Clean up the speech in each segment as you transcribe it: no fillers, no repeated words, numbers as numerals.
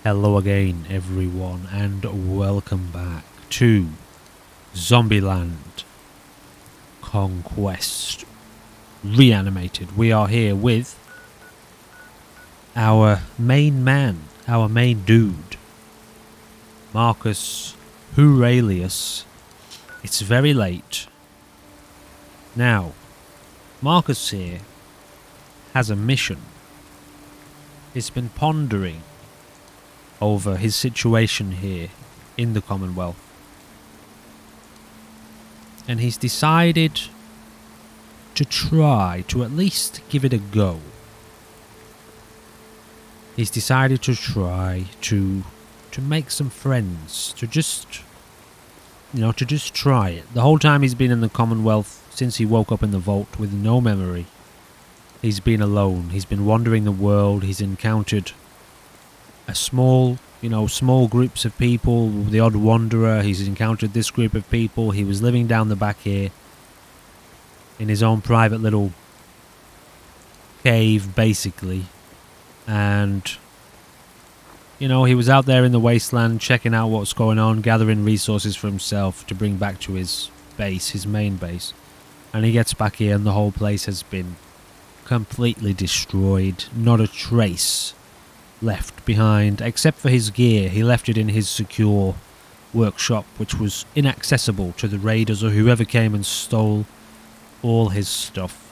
Hello again, everyone, and welcome back to Zombieland Conquest Reanimated. We are here with our main man, our main dude, Marcus Aurelius. It's very late. Now, Marcus here has a mission. He's been pondering over his situation here in the Commonwealth. And he's decided to try to at least give it a go. He's decided to try to make some friends, to just try it. The whole time he's been in the Commonwealth, since he woke up in the vault with no memory, he's been alone. He's been wandering the world. He's encountered a small groups of people, the odd wanderer. He's encountered this group of people. He was living down the back here in his own private little cave, basically. And, he was out there in the Wasteland checking out what's going on, gathering resources for himself to bring back to his base, his main base. And he gets back here and the whole place has been completely destroyed. Not a trace left behind, except for his gear. He left it in his secure workshop, which was inaccessible to the raiders or whoever came and stole all his stuff.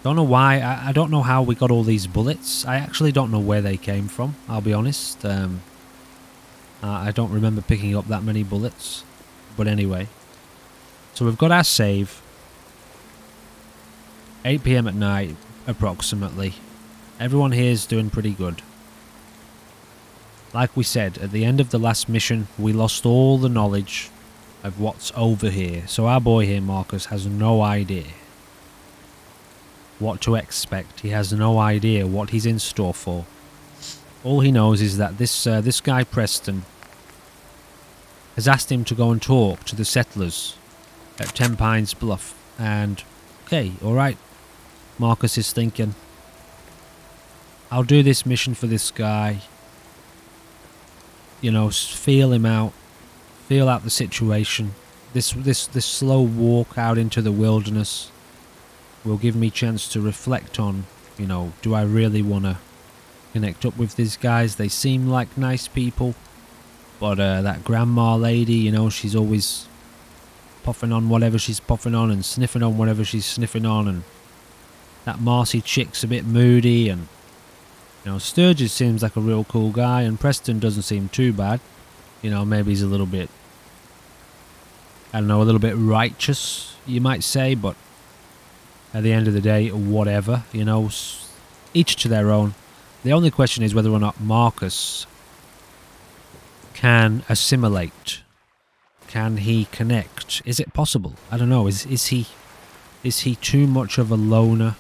Don't know why. I don't know how we got all these bullets. I actually don't know where they came from, I'll be honest. I don't remember picking up that many bullets. But anyway. So we've got our save. 8 PM at night, approximately. Everyone here is doing pretty good. Like we said, at the end of the last mission, we lost all the knowledge of what's over here. So our boy here, Marcus, has no idea what to expect. He has no idea what he's in store for. All he knows is that this guy Preston has asked him to go and talk to the settlers at 10 Pines Bluff. And, okay, alright, Marcus is thinking, I'll do this mission for this guy. Feel him out. Feel out the situation. This slow walk out into the wilderness will give me a chance to reflect on, do I really want to connect up with these guys? They seem like nice people. But that grandma lady, she's always puffing on whatever she's puffing on and sniffing on whatever she's sniffing on. And that Marcy chick's a bit moody, and Sturgis seems like a real cool guy, and Preston doesn't seem too bad. Maybe he's a little bit, a little bit righteous, you might say, but at the end of the day, whatever, each to their own. The only question is whether or not Marcus can assimilate. Can he connect? Is it possible? I don't know. Is he too much of a loner?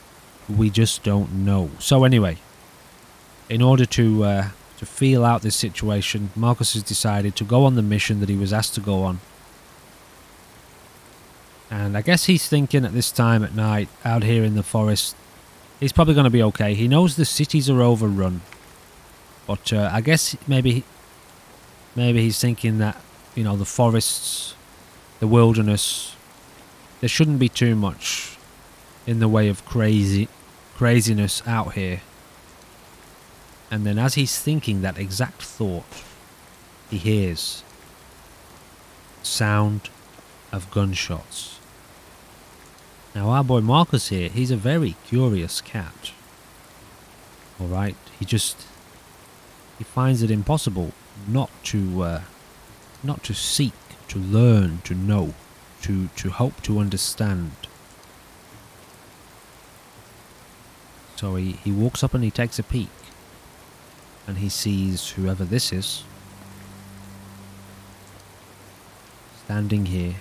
We just don't know. So anyway, in order to feel out this situation, Marcus has decided to go on the mission that he was asked to go on. And I guess he's thinking at this time at night, out here in the forest, he's probably going to be okay. He knows the cities are overrun. But I guess maybe he's thinking that, the forests, the wilderness, there shouldn't be too much in the way of craziness out here. And then as he's thinking that exact thought, he hears sound of gunshots. Now our boy Marcus here, he's a very curious cat. Alright, he finds it impossible not to seek, to learn, to know, to hope to understand. So he walks up and he takes a peek. And he sees whoever this is standing here.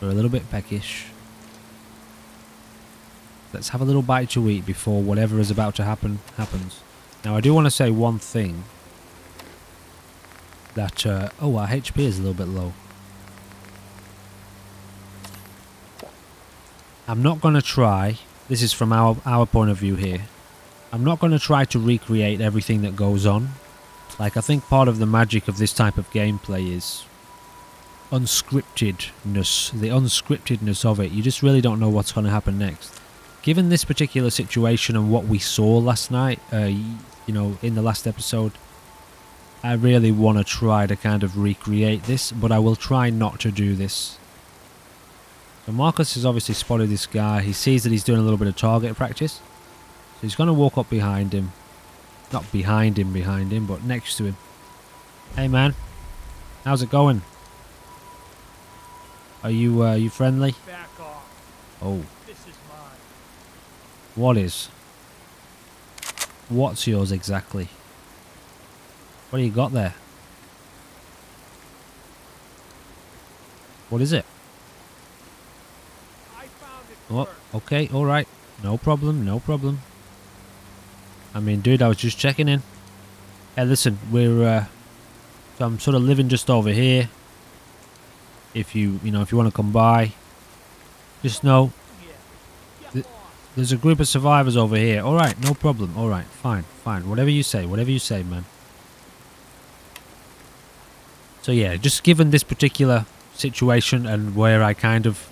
They're a little bit peckish. Let's have a little bite to eat before whatever is about to happen happens. Now I do want to say one thing. That, our HP is a little bit low. I'm not going to try, this is from our point of view here, I'm not going to try to recreate everything that goes on. Like, I think part of the magic of this type of gameplay is unscriptedness. The unscriptedness of it. You just really don't know what's going to happen next. Given this particular situation and what we saw last night, you know, in the last episode, I really want to try to kind of recreate this, but I will try not to do this. So Marcus has obviously spotted this guy. He sees that he's doing a little bit of target practice. So he's going to walk up behind him. Not behind him, but next to him. Hey man, how's it going? Are you friendly? Back off. Oh. This is mine. What is? What's yours exactly? What do you got there? What is it? I found it Oh, first. okay, alright. No problem, no problem. I mean, dude, I was just checking in. Hey, listen, I'm sort of living just over here. If you want to come by, just know Yeah. th there's a group of survivors over here. Alright, no problem. Alright, fine. Whatever you say, man. So yeah, just given this particular situation and where I kind of,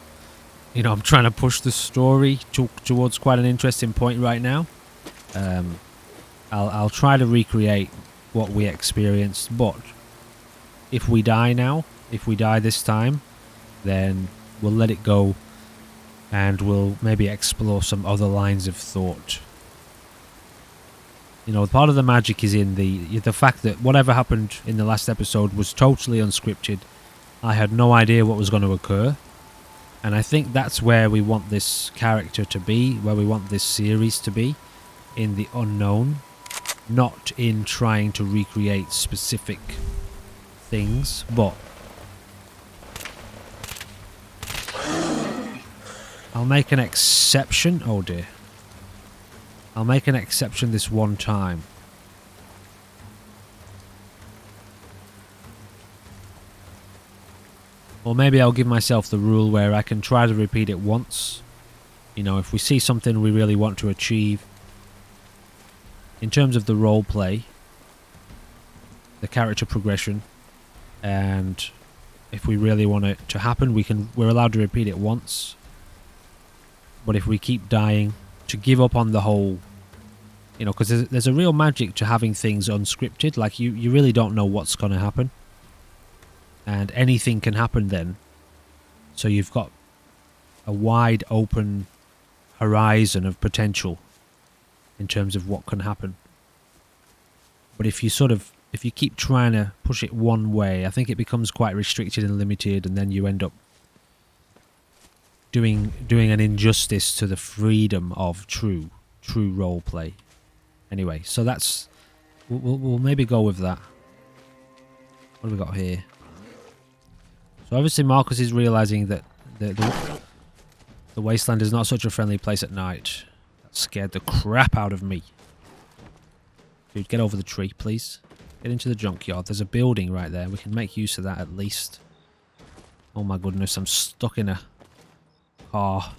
I'm trying to push the story towards quite an interesting point right now. I'll try to recreate what we experienced, but if we die this time, then we'll let it go and we'll maybe explore some other lines of thought. Part of the magic is in the fact that whatever happened in the last episode was totally unscripted. I had no idea what was going to occur. And I think that's where we want this character to be, where we want this series to be, in the unknown, not in trying to recreate specific things, but I'll make an exception. Oh dear. I'll make an exception this one time. Or maybe I'll give myself the rule where I can try to repeat it once. If we see something we really want to achieve. In terms of the role play, the character progression, and if we really want it to happen, we're allowed to repeat it once. But if we keep dying, to give up on the whole, because there's a real magic to having things unscripted. Like you really don't know what's going to happen, and anything can happen then. So you've got a wide open horizon of potential in terms of what can happen. But if you keep trying to push it one way, I think it becomes quite restricted and limited, and then you end up doing an injustice to the freedom of true role play. Anyway, so that's we'll maybe go with that. What have we got here? So obviously Marcus is realizing that the Wasteland is not such a friendly place at night. That scared the crap out of me. Dude, get over the tree, please. Get into the junkyard. There's a building right there. We can make use of that at least. Oh my goodness, I'm stuck in a car.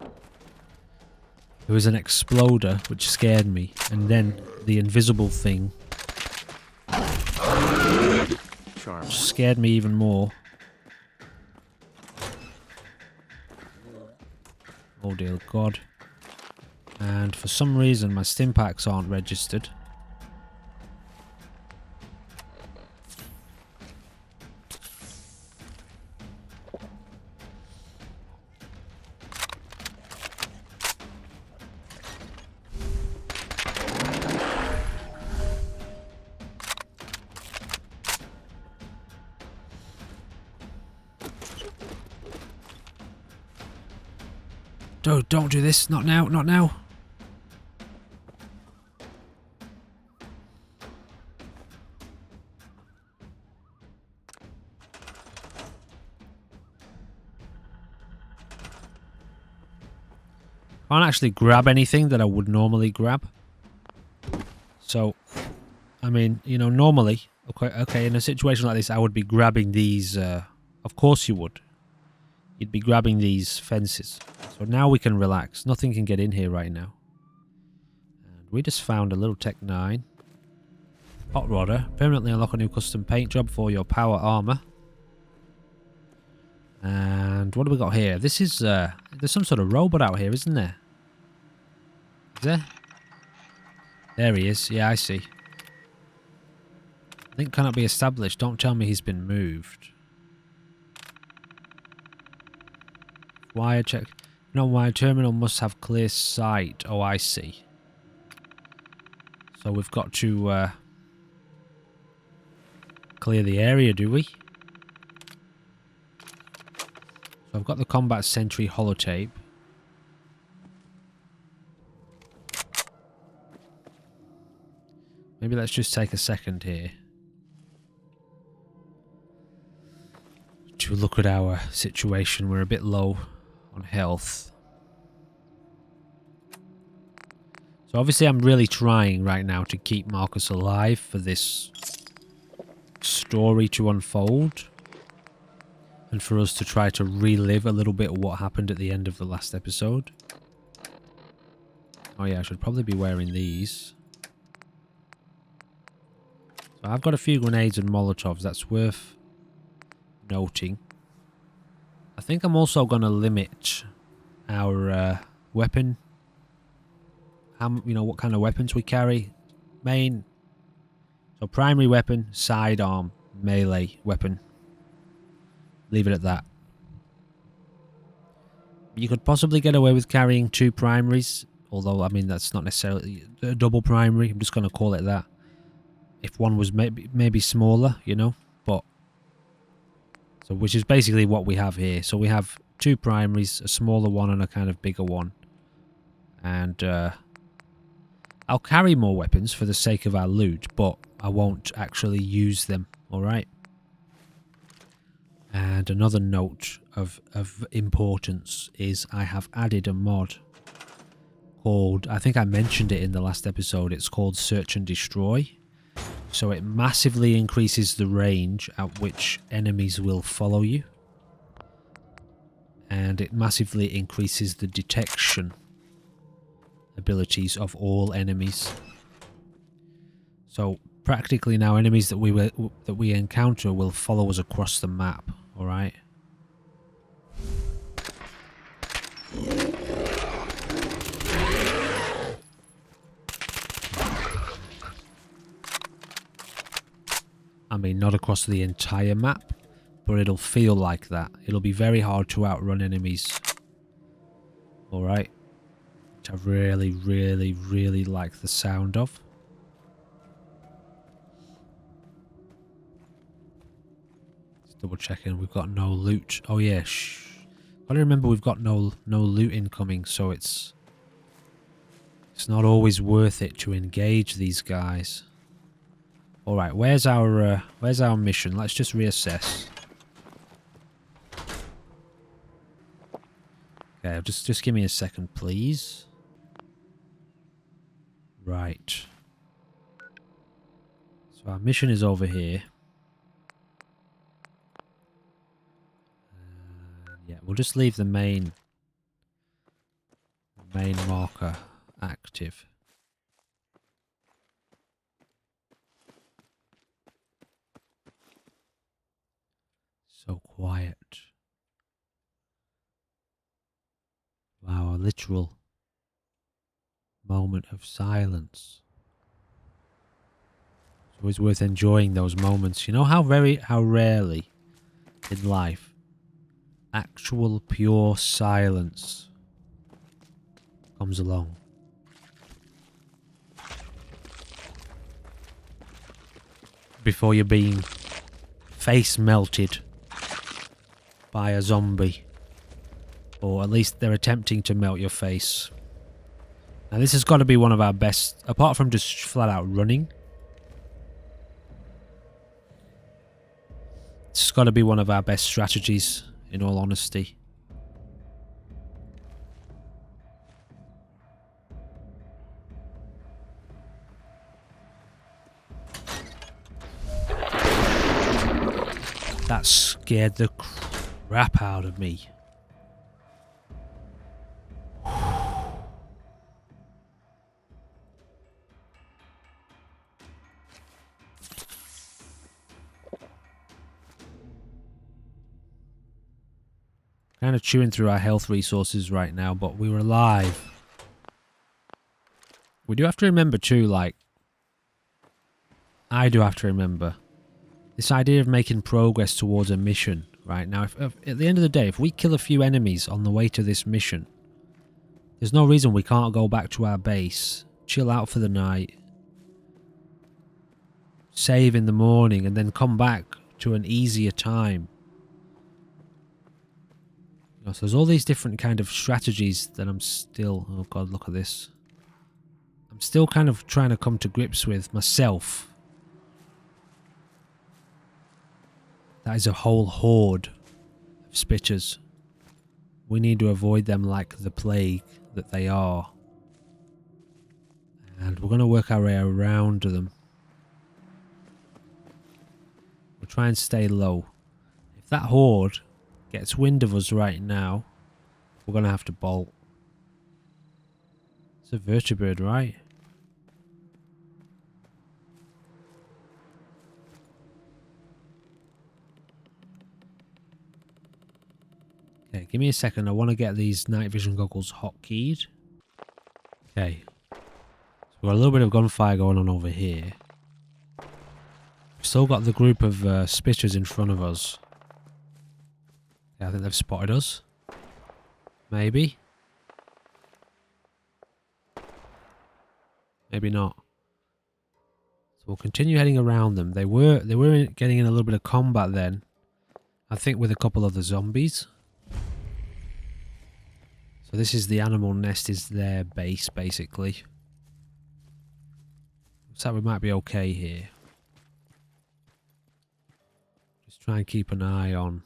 There was an exploder which scared me, and then the invisible thing scared me even more. Oh dear God. And for some reason my stim packs aren't registered. Don't do this. Not now. Not now. Can't actually grab anything that I would normally grab. So, I mean, normally, okay, in a situation like this, I would be grabbing these. Of course you would. You'd be grabbing these fences. So now we can relax. Nothing can get in here right now. We just found a little Tech 9. Hot Rodder. Permanently unlock a new custom paint job for your power armor. And what do we got here? This is, there's some sort of robot out here, isn't there? Is there? There he is. Yeah, I see. Link cannot be established. Don't tell me he's been moved. Wire check. No, wire terminal must have clear sight. Oh, I see. So we've got to clear the area, do we? So I've got the combat sentry holotape. Maybe let's just take a second here to look at our situation. We're a bit low on health. So obviously I'm really trying right now to keep Marcus alive for this story to unfold. And for us to try to relive a little bit of what happened at the end of the last episode. Oh yeah, I should probably be wearing these. So I've got a few grenades and Molotovs, that's worth noting. I think I'm also going to limit our weapon. You know, what kind of weapons we carry. Main. So primary weapon, sidearm, melee weapon. Leave it at that. You could possibly get away with carrying 2 primaries. Although, I mean, that's not necessarily a double primary. I'm just going to call it that. If one was maybe smaller, you know. But so which is basically what we have here. So we have 2 primaries, a smaller one and a kind of bigger one. And I'll carry more weapons for the sake of our loot, but I won't actually use them, alright? And another note of importance is I have added a mod called, I think I mentioned it in the last episode, it's called Search and Destroy. So it massively increases the range at which enemies will follow you. And it massively increases the detection abilities of all enemies. So practically now enemies that we encounter will follow us across the map, all right? I mean, not across the entire map, but it'll feel like that. It'll be very hard to outrun enemies. All right? Which I really, really, really like the sound of. Just double checking we've got no loot. Oh yeah, gotta remember we've got no loot incoming, so it's not always worth it to engage these guys. All right, where's our mission? Let's just reassess. Okay, just give me a second, please. Right. So our mission is over here. Yeah, we'll just leave the main marker active. So quiet. Wow, a literal moment of silence. It's always worth enjoying those moments. You know how rarely in life actual pure silence comes along. Before you're being face melted by a zombie. Or at least they're attempting to melt your face. Now this has got to be one of our best, apart from just flat out running. It's got to be one of our best strategies, in all honesty. That scared the crap out of me. Kind of chewing through our health resources right now, but we were alive. We do have to remember too, like, I do have to remember this idea of making progress towards a mission. Right now, if at the end of the day, if we kill a few enemies on the way to this mission, there's no reason we can't go back to our base, chill out for the night, save in the morning, and then come back to an easier time. You know, so there's all these different kind of strategies that I'm still... Oh god, look at this. I'm still kind of trying to come to grips with myself. That is a whole horde of spitters. We need to avoid them like the plague that they are. And we're going to work our way around them. We'll try and stay low. If that horde gets wind of us right now, we're going to have to bolt. It's a vertebrate, right? Okay, give me a second. I want to get these night vision goggles hotkeyed. Okay. So we've got a little bit of gunfire going on over here. We've still got the group of spitters in front of us. Yeah, I think they've spotted us. Maybe. Maybe not. So we'll continue heading around them. They were getting in a little bit of combat then. I think with a couple of the zombies. So this is the animal nest, is their base basically. Looks like we might be okay here. Just try and keep an eye on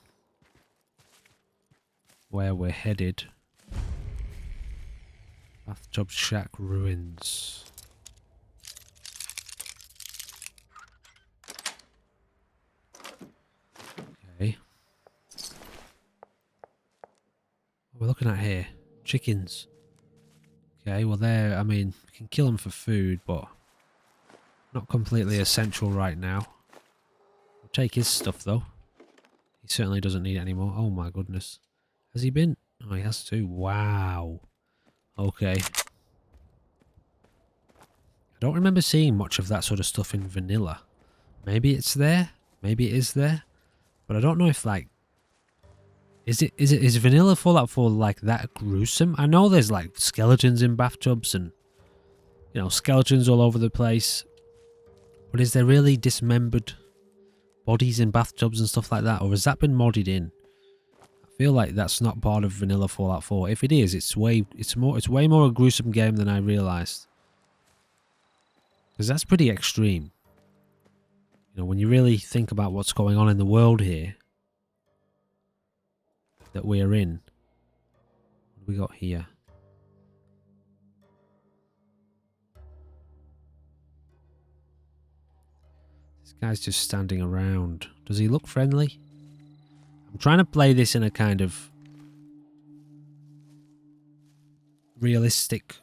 where we're headed. Bathtub Shack ruins. Okay. What we're looking at here? Chickens. Okay, well they're, I mean, we can kill them for food, but not completely essential right now. We'll take his stuff though. He certainly doesn't need it anymore. Oh my goodness. Has he been? Oh, he has too. Wow. Okay. I don't remember seeing much of that sort of stuff in vanilla. Maybe it's there. Maybe it is there. But I don't know if, like, is vanilla Fallout 4 like that gruesome? I know there's like skeletons in bathtubs and, you know, skeletons all over the place. But is there really dismembered bodies in bathtubs and stuff like that? Or has that been modded in? I feel like that's not part of vanilla Fallout 4. If it is, it's way more a gruesome game than I realized. Because that's pretty extreme. You know, when you really think about what's going on in the world here that we're in. What do we got here? This guy's just standing around. Does he look friendly? I'm trying to play this in a kind of realistic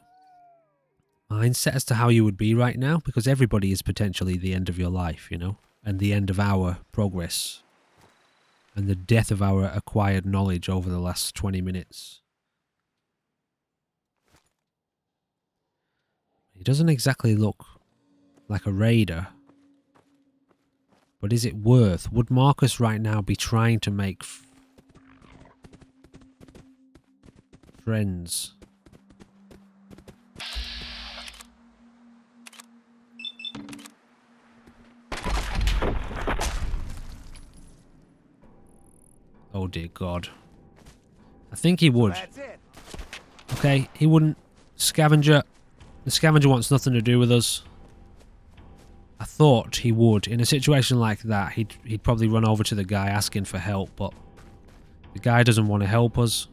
mindset as to how you would be right now, because everybody is potentially the end of your life, you know, and the end of our progress. And the death of our acquired knowledge over the last 20 minutes. He doesn't exactly look like a raider. But is it worth? Would Marcus right now be trying to make friends? Oh dear God. I think he would. That's it. Okay, he wouldn't. Scavenger. The scavenger wants nothing to do with us. I thought he would. In a situation like that, he'd probably run over to the guy asking for help, but the guy doesn't want to help us.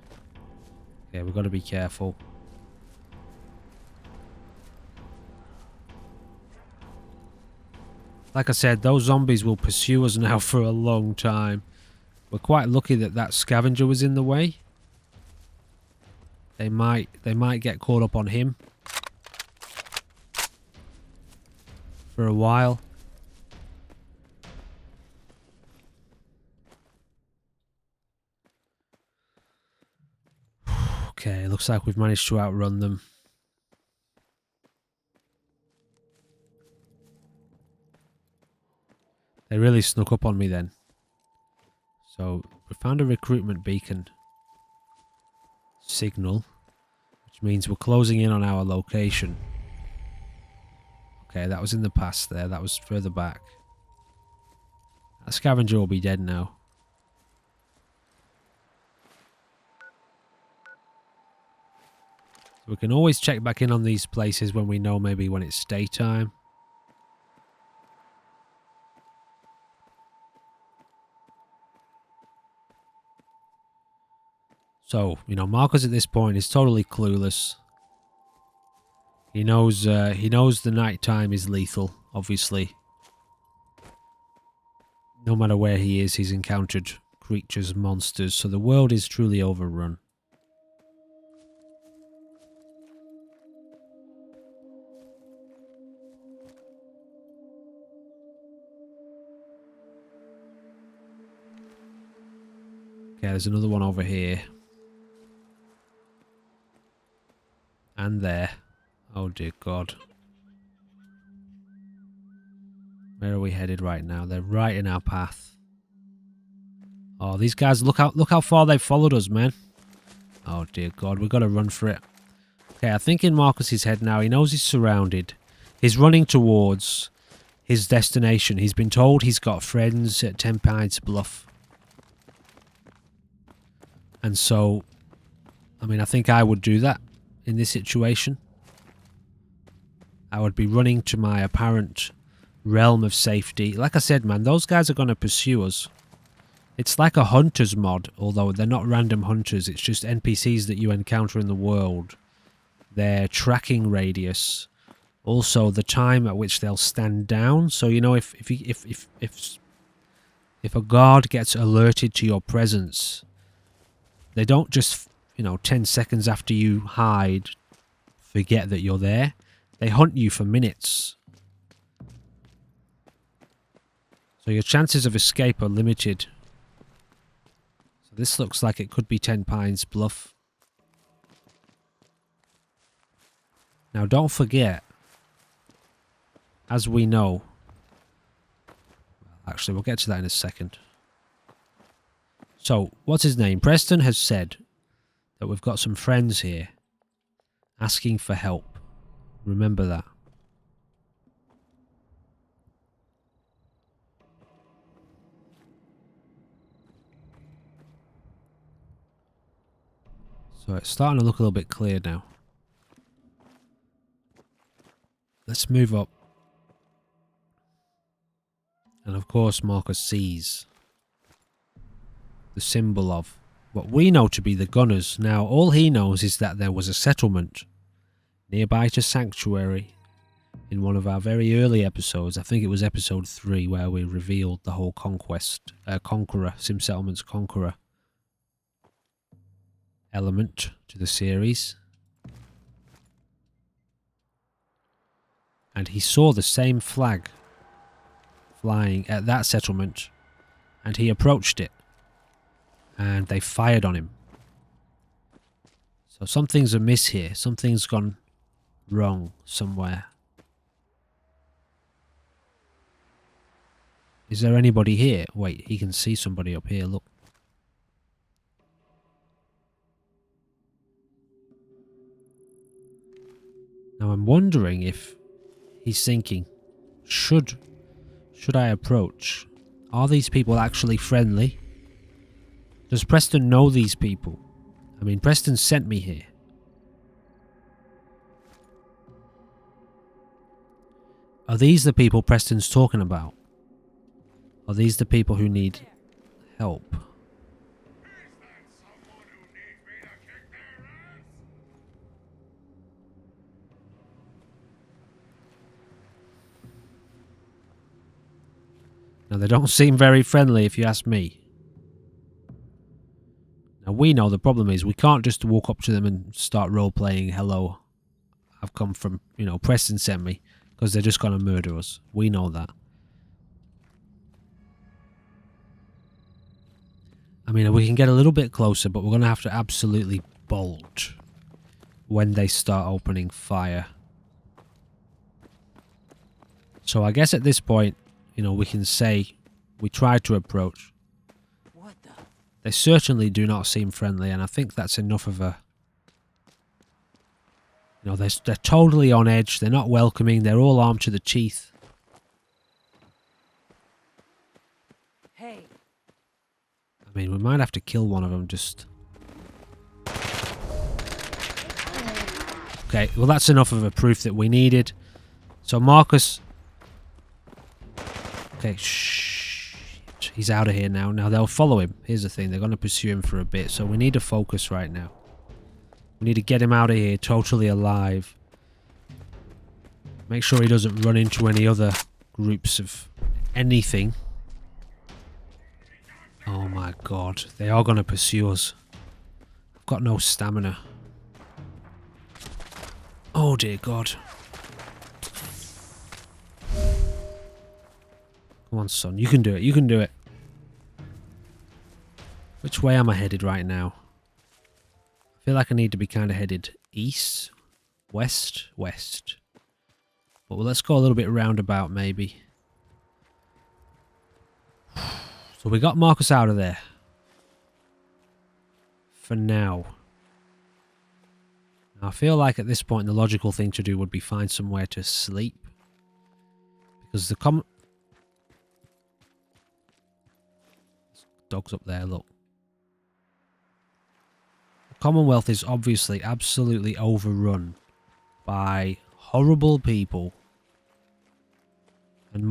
Okay, we've got to be careful. Like I said, those zombies will pursue us now for a long time. We're quite lucky that that scavenger was in the way. They might get caught up on him for a while. looks like we've managed to outrun them. They really snuck up on me then. So, we found a recruitment beacon signal, which means we're closing in on our location. Okay, that was in the past there. That was further back. That scavenger will be dead now. So we can always check back in on these places when we know maybe when it's daytime. So, you know, Marcus at this point is totally clueless. He knows the nighttime is lethal, obviously. No matter where he is, he's encountered creatures, monsters, so the world is truly overrun. Okay, there's another one over here. And there. Oh dear God. Where are we headed right now? They're right in our path. Oh, these guys, look how far they've followed us, man. Oh dear God, we've got to run for it. Okay, I think in Marcus's head now, he knows he's surrounded. He's running towards his destination. He's been told he's got friends at 10 Pines Bluff. And so, I mean, I think I would do that in this situation. I would be running to my apparent realm of safety. Like I said, man, those guys are going to pursue us. It's like a hunter's mod, although they're not random hunters. It's just NPCs that you encounter in the world. Their tracking radius. Also, the time at which they'll stand down. So, you know, if a guard gets alerted to your presence, they don't just, you know, 10 seconds after you hide, forget that you're there. They hunt you for minutes. So your chances of escape are limited. So this looks like it could be 10 Pines Bluff. Now don't forget, as we know, actually we'll get to that in a second. So, what's his name? Preston has said that we've got some friends here asking for help. Remember that. So it's starting to look a little bit clear now. Let's move up. And of course Marcus sees the symbol of what we know to be the Gunners. Now all he knows is that there was a settlement nearby to Sanctuary in one of our very early episodes. I think it was episode 3 where we revealed the whole Conqueror, Sim Settlement's Conqueror element to the series. And he saw the same flag flying at that settlement, and he approached it, and they fired on him. So something's amiss here. Something's gone wrong somewhere. Is there anybody here? Wait, he can see somebody up here, look. Now I'm wondering if he's thinking, should I approach? Are these people actually friendly? Does Preston know these people? I mean, Preston sent me here. Are these the people Preston's talking about? Are these the people who need help? Now, they don't seem very friendly if you ask me. Now, we know the problem is we can't just walk up to them and start role-playing, hello, I've come from, you know, Preston sent me, because they're just going to murder us. We know that. I mean, we can get a little bit closer, but we're going to have to absolutely bolt. when they start opening fire. So I guess at this point, you know, we can say we tried to approach. What the? They certainly do not seem friendly, and I think that's enough of a... You know, they're totally on edge. They're not welcoming. They're all armed to the teeth. Hey. I mean, we might have to kill one of them just... Okay, well that's enough of a proof that we needed. So Marcus... Okay, shh. He's out of here now. Now they'll follow him. Here's the thing. They're going to pursue him for a bit. So we need to focus right now. We need to get him out of here totally alive. Make sure he doesn't run into any other groups of anything. Oh my god. They are going to pursue us. I've got no stamina. Oh dear god. Come on, son. You can do it. You can do it. Which way am I headed right now? I feel like I need to be kind of headed east, west, west. But let's go a little bit roundabout, maybe. So we got Marcus out of there. For now. Now I feel like at this point the logical thing to do would be find somewhere to sleep. Because the dog's up there, look. The Commonwealth is obviously absolutely overrun by horrible people and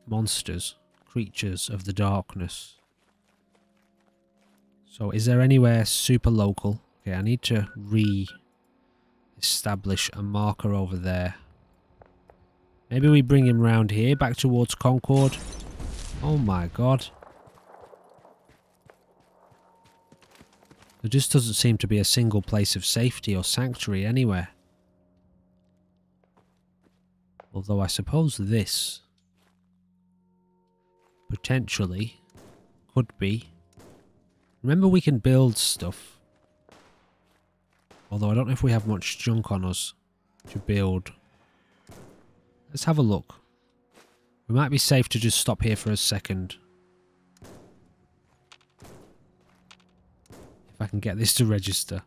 monsters, creatures of the darkness. So is there anywhere super local? Okay, I need to re-establish a marker over there. Maybe we bring him round here, back towards Concord. Oh my god. There just doesn't seem to be a single place of safety or sanctuary anywhere. Although I suppose this potentially could be. Remember, we can build stuff. Although I don't know if we have much junk on us to build. Let's have a look. We might be safe to just stop here for a second. If I can get this to register.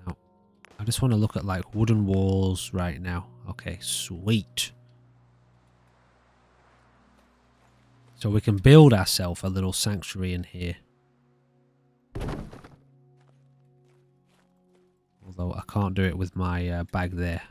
Now, I just want to look at like wooden walls right now. Okay, sweet. So we can build ourselves a little sanctuary in here. Although I can't do it with my bag there.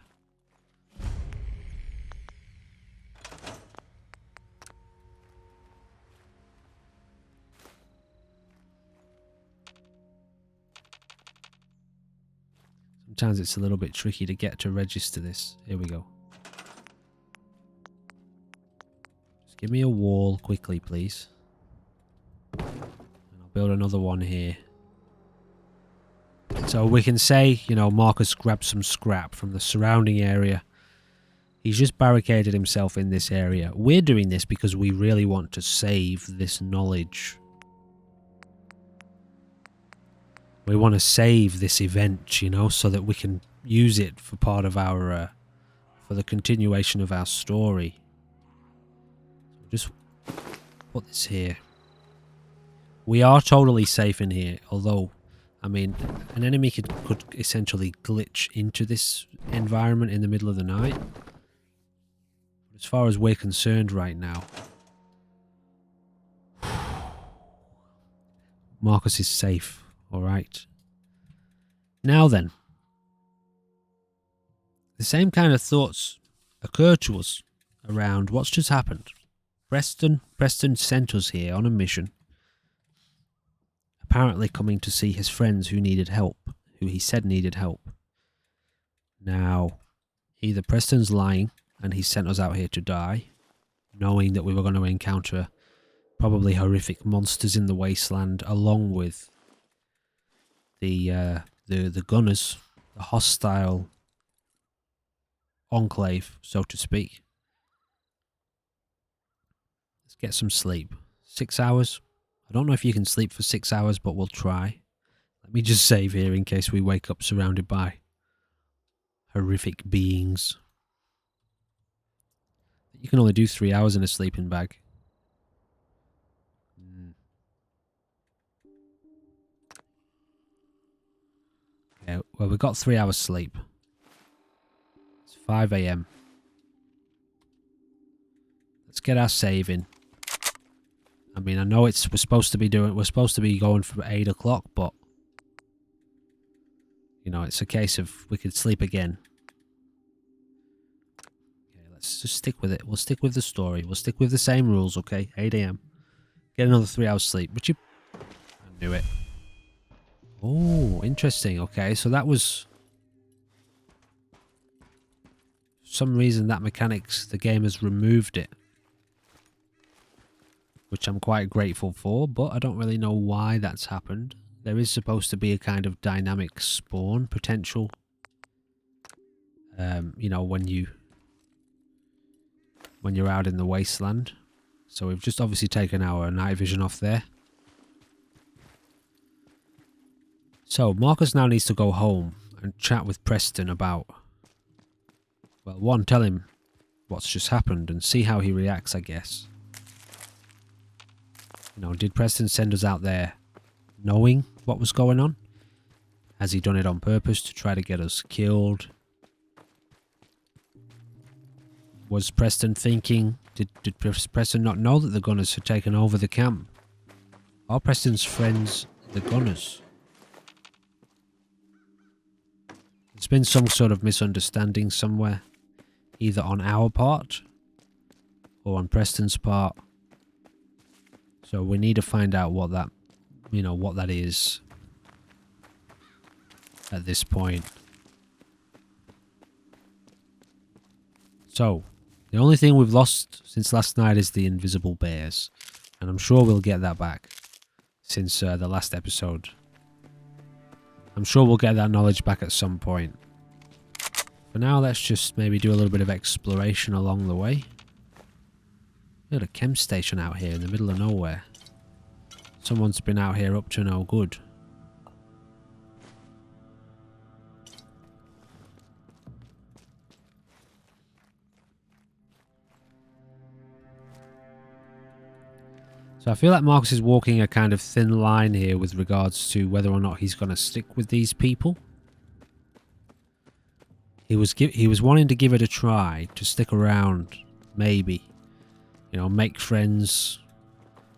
Sometimes it's a little bit tricky to get to register this. Here we go. Just give me a wall quickly, please. And I'll build another one here. So we can say, you know, Marcus grabbed some scrap from the surrounding area. He's just barricaded himself in this area. We're doing this because we really want to save this knowledge. We want to save this event, you know, so that we can use it for part of our, for the continuation of our story. Just put this here. We are totally safe in here, although, I mean, an enemy could essentially glitch into this environment in the middle of the night. As far as we're concerned right now, Marcus is safe. All right. Now then, the same kind of thoughts occur to us around what's just happened. Preston sent us here on a mission, apparently coming to see his friends who needed help, who he said needed help. Now, either Preston's lying and he sent us out here to die, knowing that we were going to encounter probably horrific monsters in the Wasteland, along with the gunners, the hostile enclave, so to speak. Let's get some sleep. 6 hours. I don't know if you can sleep for 6 hours, but we'll try. Let me just save here in case we wake up surrounded by horrific beings. You can only do 3 hours in a sleeping bag. Okay, well, we've got 3 hours sleep. It's 5 AM. Let's get our save in. I mean, I know we're supposed to be going for 8 o'clock, but you know, it's a case of we could sleep again. Okay, let's just stick with it. We'll stick with the story. We'll stick with the same rules, okay? 8 AM. Get another 3 hours sleep. But I knew it. Oh, interesting. Okay, so that was... For some reason that mechanics, the game has removed it. Which I'm quite grateful for, but I don't really know why that's happened. There is supposed to be a kind of dynamic spawn potential. You know, when you're out in the Wasteland. So we've just obviously taken our night vision off there. So Marcus now needs to go home and chat with Preston about, well, one, tell him what's just happened and see how he reacts, I guess. You know, did Preston send us out there knowing what was going on? Has he done it on purpose to try to get us killed? Was Preston thinking... Did Preston not know that the Gunners had taken over the camp? Are Preston's friends the Gunners? There's been some sort of misunderstanding somewhere. Either on our part or on Preston's part. So we need to find out what that, you know, what that is at this point. So, the only thing we've lost since last night is the invisible bears. And I'm sure we'll get that back since the last episode. I'm sure we'll get that knowledge back at some point. For now, let's just maybe do a little bit of exploration along the way. Got a chem station out here in the middle of nowhere. Someone's been out here up to no good. So I feel like Marcus is walking a kind of thin line here with regards to whether or not he's going to stick with these people. He was wanting to give it a try, to stick around, maybe. You know, make friends,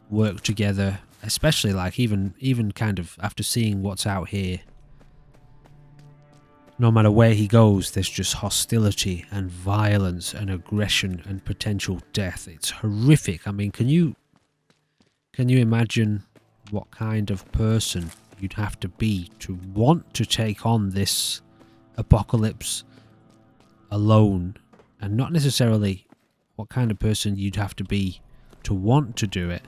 work together, especially like even kind of after seeing what's out here. No matter where he goes, there's just hostility and violence and aggression and potential death. It's horrific. I mean, can you imagine what kind of person you'd have to be to want to take on this apocalypse alone? And not necessarily what kind of person you'd have to be to want to do it,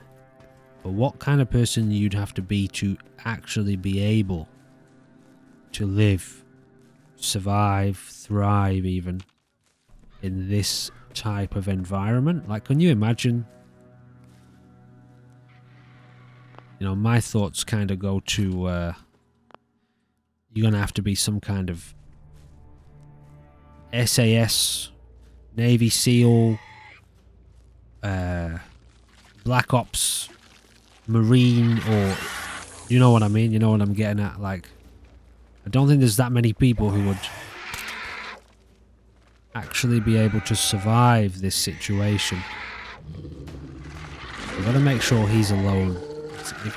but what kind of person you'd have to be to actually be able to live, survive, thrive even in this type of environment. Like, can you imagine? You know, my thoughts kind of go to you're gonna have to be some kind of SAS, Navy SEAL, Black Ops, Marine, or you know what I mean? You know what I'm getting at? Like, I don't think there's that many people who would actually be able to survive this situation. We've got to make sure he's alone.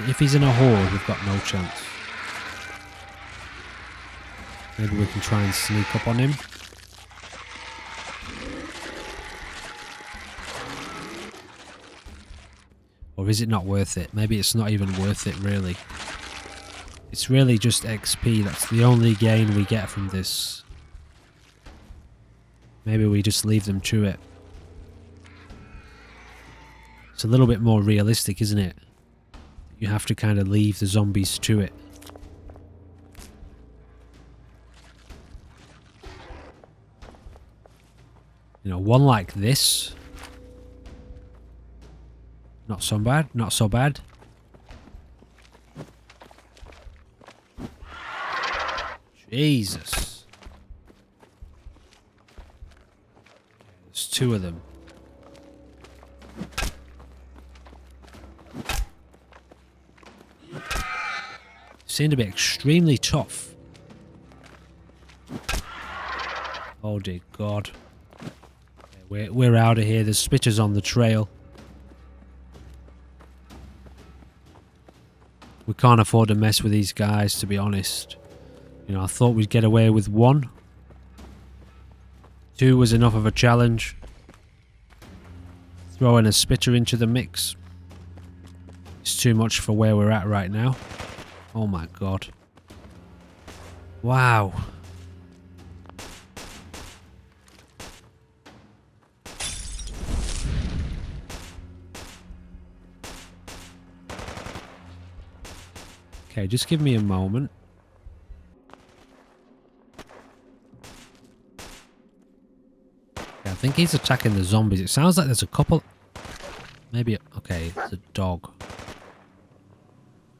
If he's in a horde, we've got no chance. Maybe we can try and sneak up on him. Or is it not worth it? Maybe it's not even worth it, really. It's really just XP. That's the only gain we get from this. Maybe we just leave them to it. It's a little bit more realistic, isn't it? You have to kind of leave the zombies to it. You know, one like this. Not so bad, not so bad. Jesus. There's two of them. Seem to be extremely tough. Oh dear God. We're out of here. There's spitters on the trail. We can't afford to mess with these guys, to be honest. You know, I thought we'd get away with one. Two was enough of a challenge. Throwing a spitter into the mix. It's too much for where we're at right now. Oh my God. Wow. Okay, just give me a moment. I think he's attacking the zombies. It sounds like there's a couple. Maybe. Okay, it's a dog.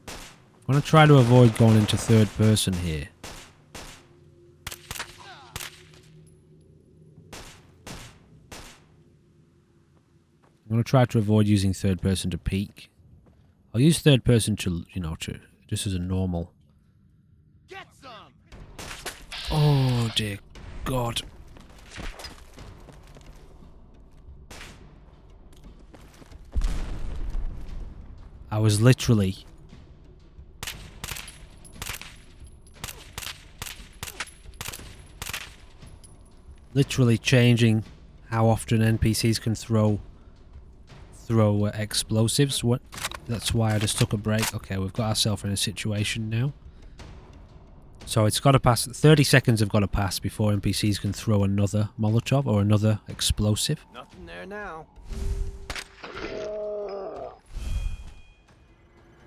I'm going to try to avoid going into third person here. I'm going to try to avoid using third person to peek. I'll use third person to, you know, to just as a normal. Get some. Oh dear God. I was literally changing how often NPCs can throw explosives. What? That's why I just took a break. Okay, we've got ourselves in a situation now. So it's got to pass. 30 seconds have got to pass before NPCs can throw another Molotov or another explosive. Nothing there now.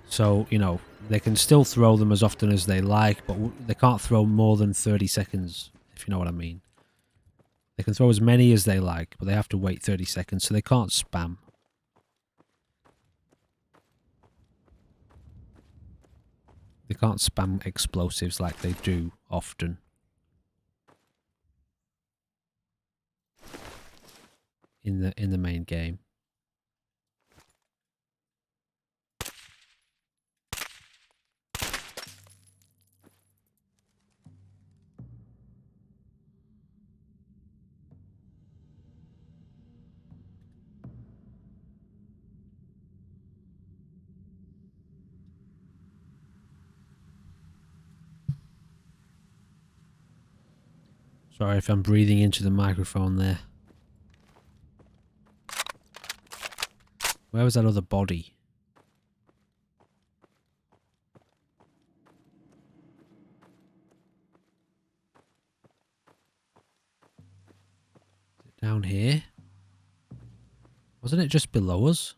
So, you know, they can still throw them as often as they like, but they can't throw more than 30 seconds, if you know what I mean. They can throw as many as they like, but they have to wait 30 seconds, so they can't spam. They can't spam explosives like they do often. In the main game. Sorry if I'm breathing into the microphone there. Where was that other body? Is it down here? Wasn't it just below us?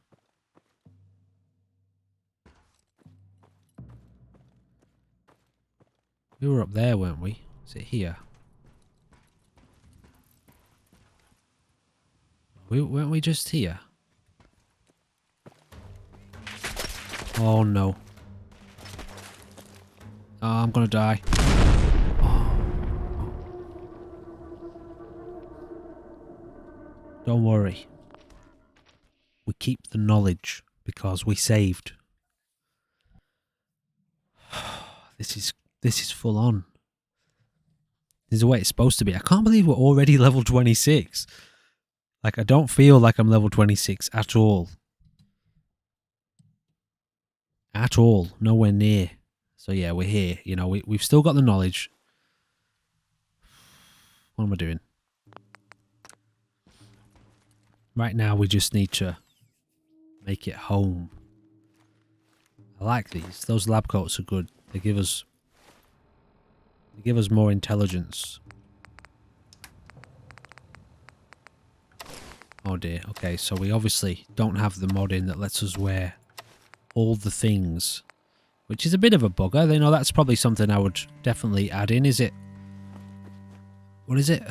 We were up there, weren't we? Is it here? Weren't we just here? Oh no. Oh, I'm gonna die. Oh. Don't worry. We keep the knowledge because we saved. This is full on. This is the way it's supposed to be. I can't believe we're already level 26. Like, I don't feel like I'm level 26 at all. At all. Nowhere near. So yeah, we're here. You know, we've still got the knowledge. What am I doing? Right now, we just need to make it home. I like these. Those lab coats are good. They give us more intelligence. Oh dear. Okay, so we obviously don't have the mod in that lets us wear all the things, which is a bit of a bugger. You know, that's probably something I would definitely add in. Is it? What is it?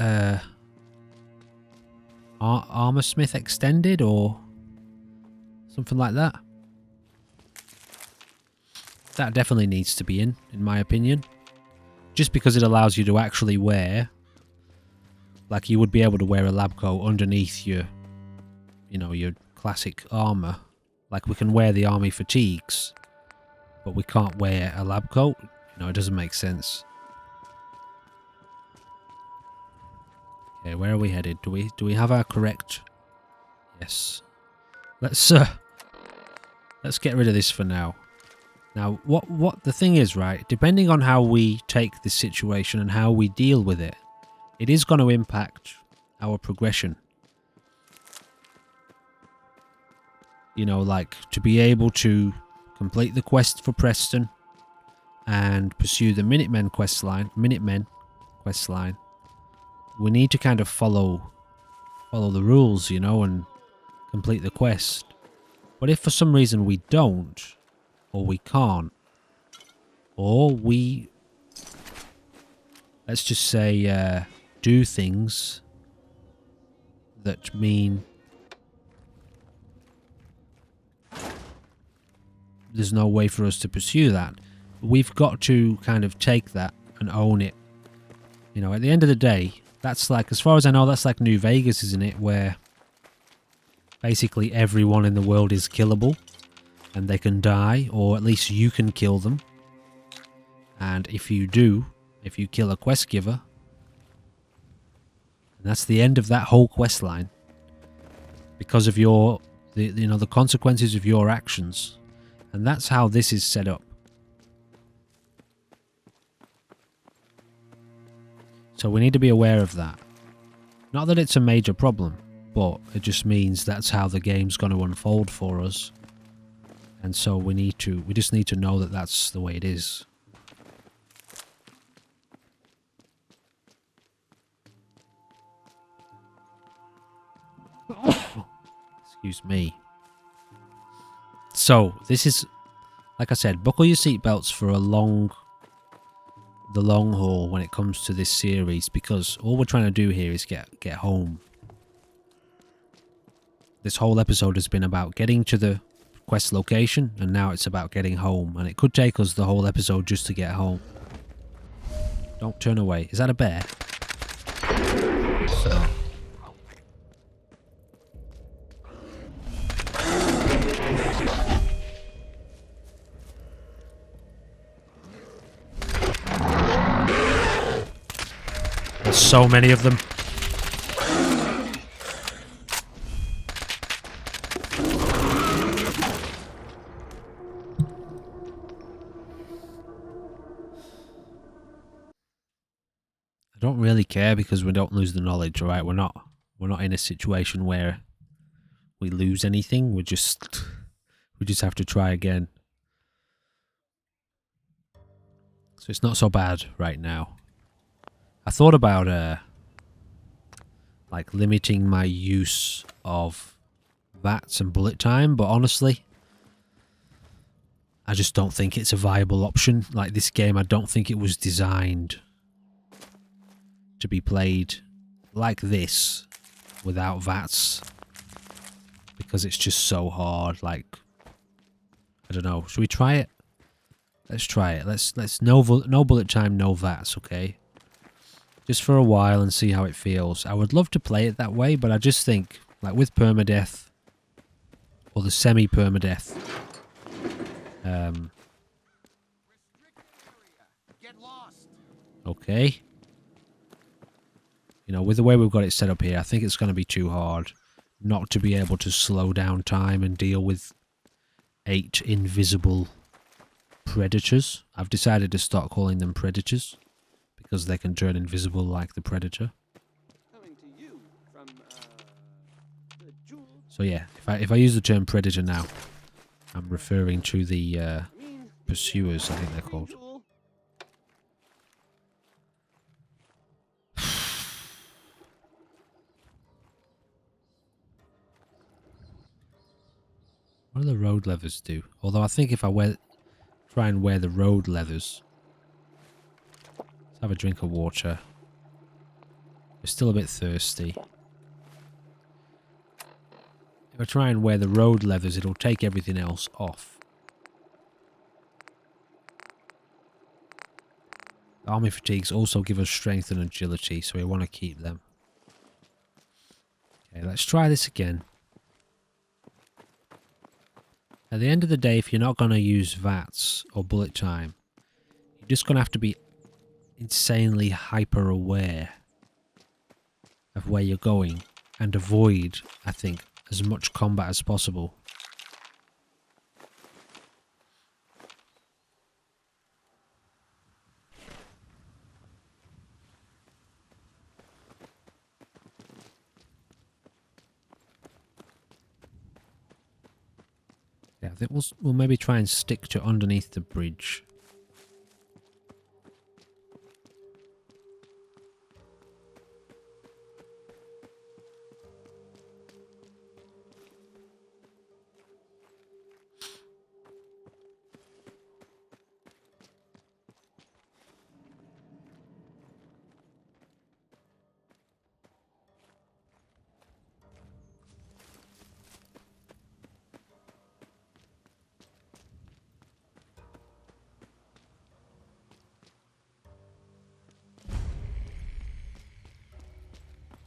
Armor Smith Extended or something like that? That definitely needs to be in my opinion. just because it allows you to actually wear, like you would be able to wear a lab coat underneath your, you know, your classic armor. Like we can wear the army fatigues, but we can't wear a lab coat. You know, it doesn't make sense. Okay, where are we headed? Do we have our correct? Yes. Let's get rid of this for now. Now, what the thing is, right? Depending on how we take this situation and how we deal with it, it is going to impact our progression. You know, like to be able to complete the quest for Preston and pursue the Minutemen quest line, we need to kind of follow the rules, you know, and complete the quest. But if for some reason we don't, or we can't, or we, let's just say, do things that mean there's no way for us to pursue that, we've got to kind of take that and own it. You know, at the end of the day, that's like, as far as I know, that's like New Vegas, isn't it? Where basically everyone in the world is killable and they can die, or at least you can kill them. And if you do, if you kill a quest giver, and that's the end of that whole quest line because of your, you know, the consequences of your actions. And that's how this is set up. So we need to be aware of that. Not that it's a major problem, but it just means that's how the game's going to unfold for us. And so we just need to know that that's the way it is. Excuse me. So this is, like I said, buckle your seatbelts for the long haul when it comes to this series, because all we're trying to do here is get home. This whole episode has been about getting to the quest location, and now it's about getting home, and it could take us the whole episode just to get home. Don't turn away. Is that a bear? So. There's so many of them. I don't really care because we don't lose the knowledge, right? We're not in a situation where we lose anything. We just have to try again. So it's not so bad right now. I thought about like limiting my use of VATS and bullet time, but honestly, I just don't think it's a viable option. Like this game, I don't think it was designed to be played like this without VATS, because it's just so hard. Like, I don't know. Should we try it? Let's try it. Let's no bullet time, no VATS, okay? Just for a while and see how it feels. I would love to play it that way, but I just think, like with permadeath, or the semi-permadeath, okay. You know, with the way we've got it set up here, I think it's going to be too hard not to be able to slow down time and deal with 8 invisible predators. I've decided to start calling them predators, because they can turn invisible like the predator. So yeah, if I use the term predator now, I'm referring to the pursuers, I think they're called. What do the road leathers do? Although I think if I try and wear the road leathers. Let's have a drink of water. We're still a bit thirsty. If I try and wear the road leathers, it'll take everything else off. Army fatigues also give us strength and agility, so we want to keep them. Okay, let's try this again. At the end of the day, if you're not going to use VATS or bullet time, you're just going to have to be insanely hyper aware of where you're going and avoid, I think, as much combat as possible. Yeah, I think we'll maybe try and stick to underneath the bridge.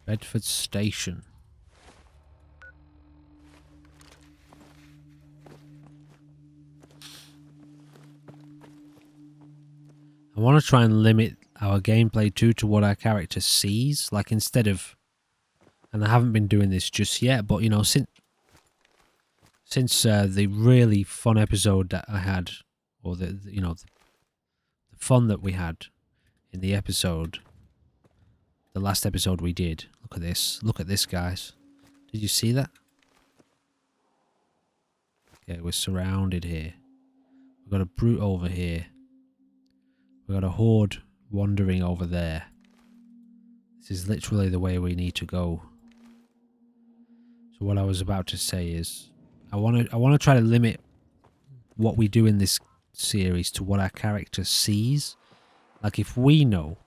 Bedford Station. I want to try and limit our gameplay too to what our character sees. Like instead of, and I haven't been doing this just yet, but you know, since the really fun episode that I had, or the fun that we had in the episode, the last episode we did. Look at this, guys. Did you see that? Okay, we're surrounded here. We've got a brute over here. We've got a horde wandering over there. This is literally the way we need to go. So what I was about to say is, I want to try to limit what we do in this series to what our character sees. Like if we know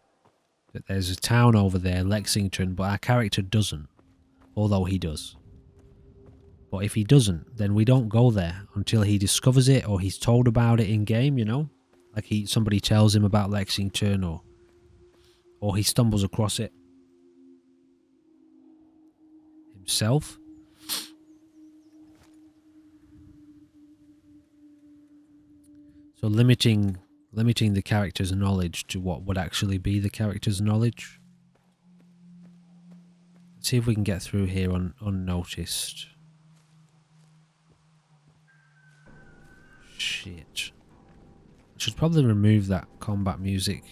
that there's a town over there, Lexington, but our character doesn't, although he does. But if he doesn't, then we don't go there until he discovers it or he's told about it in game, you know? Like somebody tells him about Lexington or he stumbles across it himself. So limiting the character's knowledge to what would actually be the character's knowledge. Let's see if we can get through here unnoticed. Shit. I should probably remove that combat music.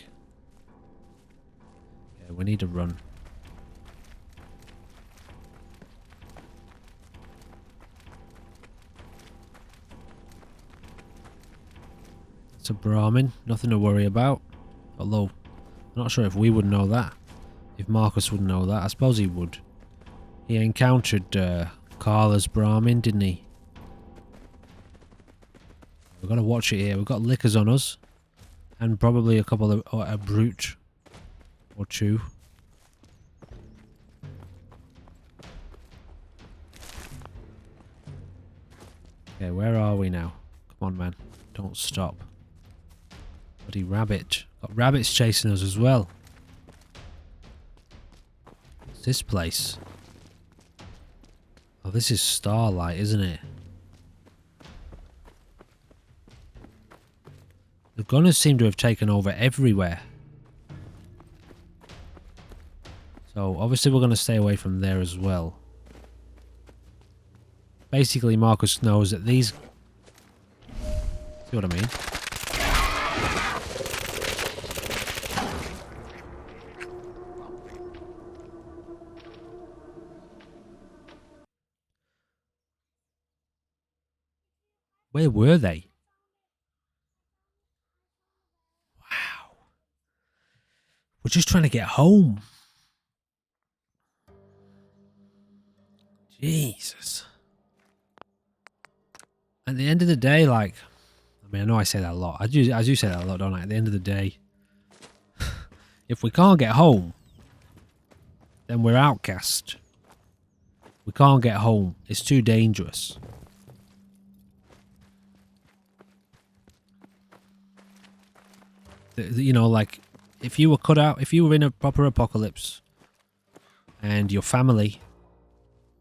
Yeah, we need to run. It's a Brahmin, nothing to worry about. Although, I'm not sure if we would know that. If Marcus would know that, I suppose he would. He encountered Carla's Brahmin, didn't he? We've got to watch it here. We've got lickers on us. And probably a couple of... or a brute. Or two. Okay, where are we now? Come on, man. Don't stop. Bloody rabbit. Got rabbits chasing us as well. What's this place? Oh, this is Starlight, isn't it? The gunners seem to have taken over everywhere. So, obviously we're going to stay away from there as well. Basically, Marcus knows that these... See what I mean? Where were they? Wow. We're just trying to get home. Jesus. At the end of the day, like... I mean, I know I say that a lot. I do say that a lot, don't I? At the end of the day, if we can't get home, then we're outcast. We can't get home. It's too dangerous. You know, like, if you were cut out, if you were in a proper apocalypse, and your family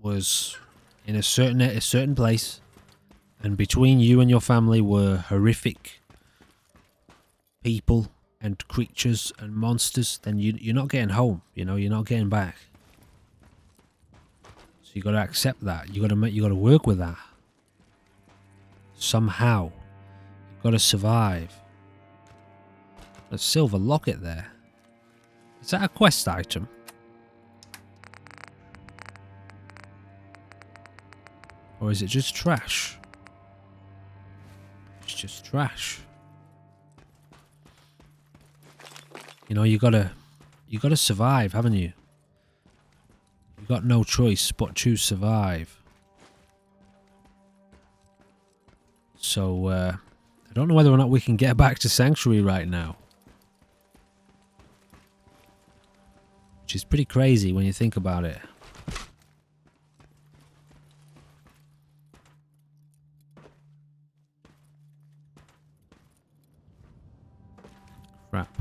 was in a certain place, and between you and your family were horrific people and creatures and monsters, then you're not getting home. You know, you're not getting back. So you got to accept that. You got to work with that. Somehow, you've got to survive. A silver locket there. Is that a quest item? Or is it just trash? It's just trash. You know, you gotta survive, haven't you? You've got no choice but to survive. So, I don't know whether or not we can get back to Sanctuary right now. Which is pretty crazy when you think about it. Crap.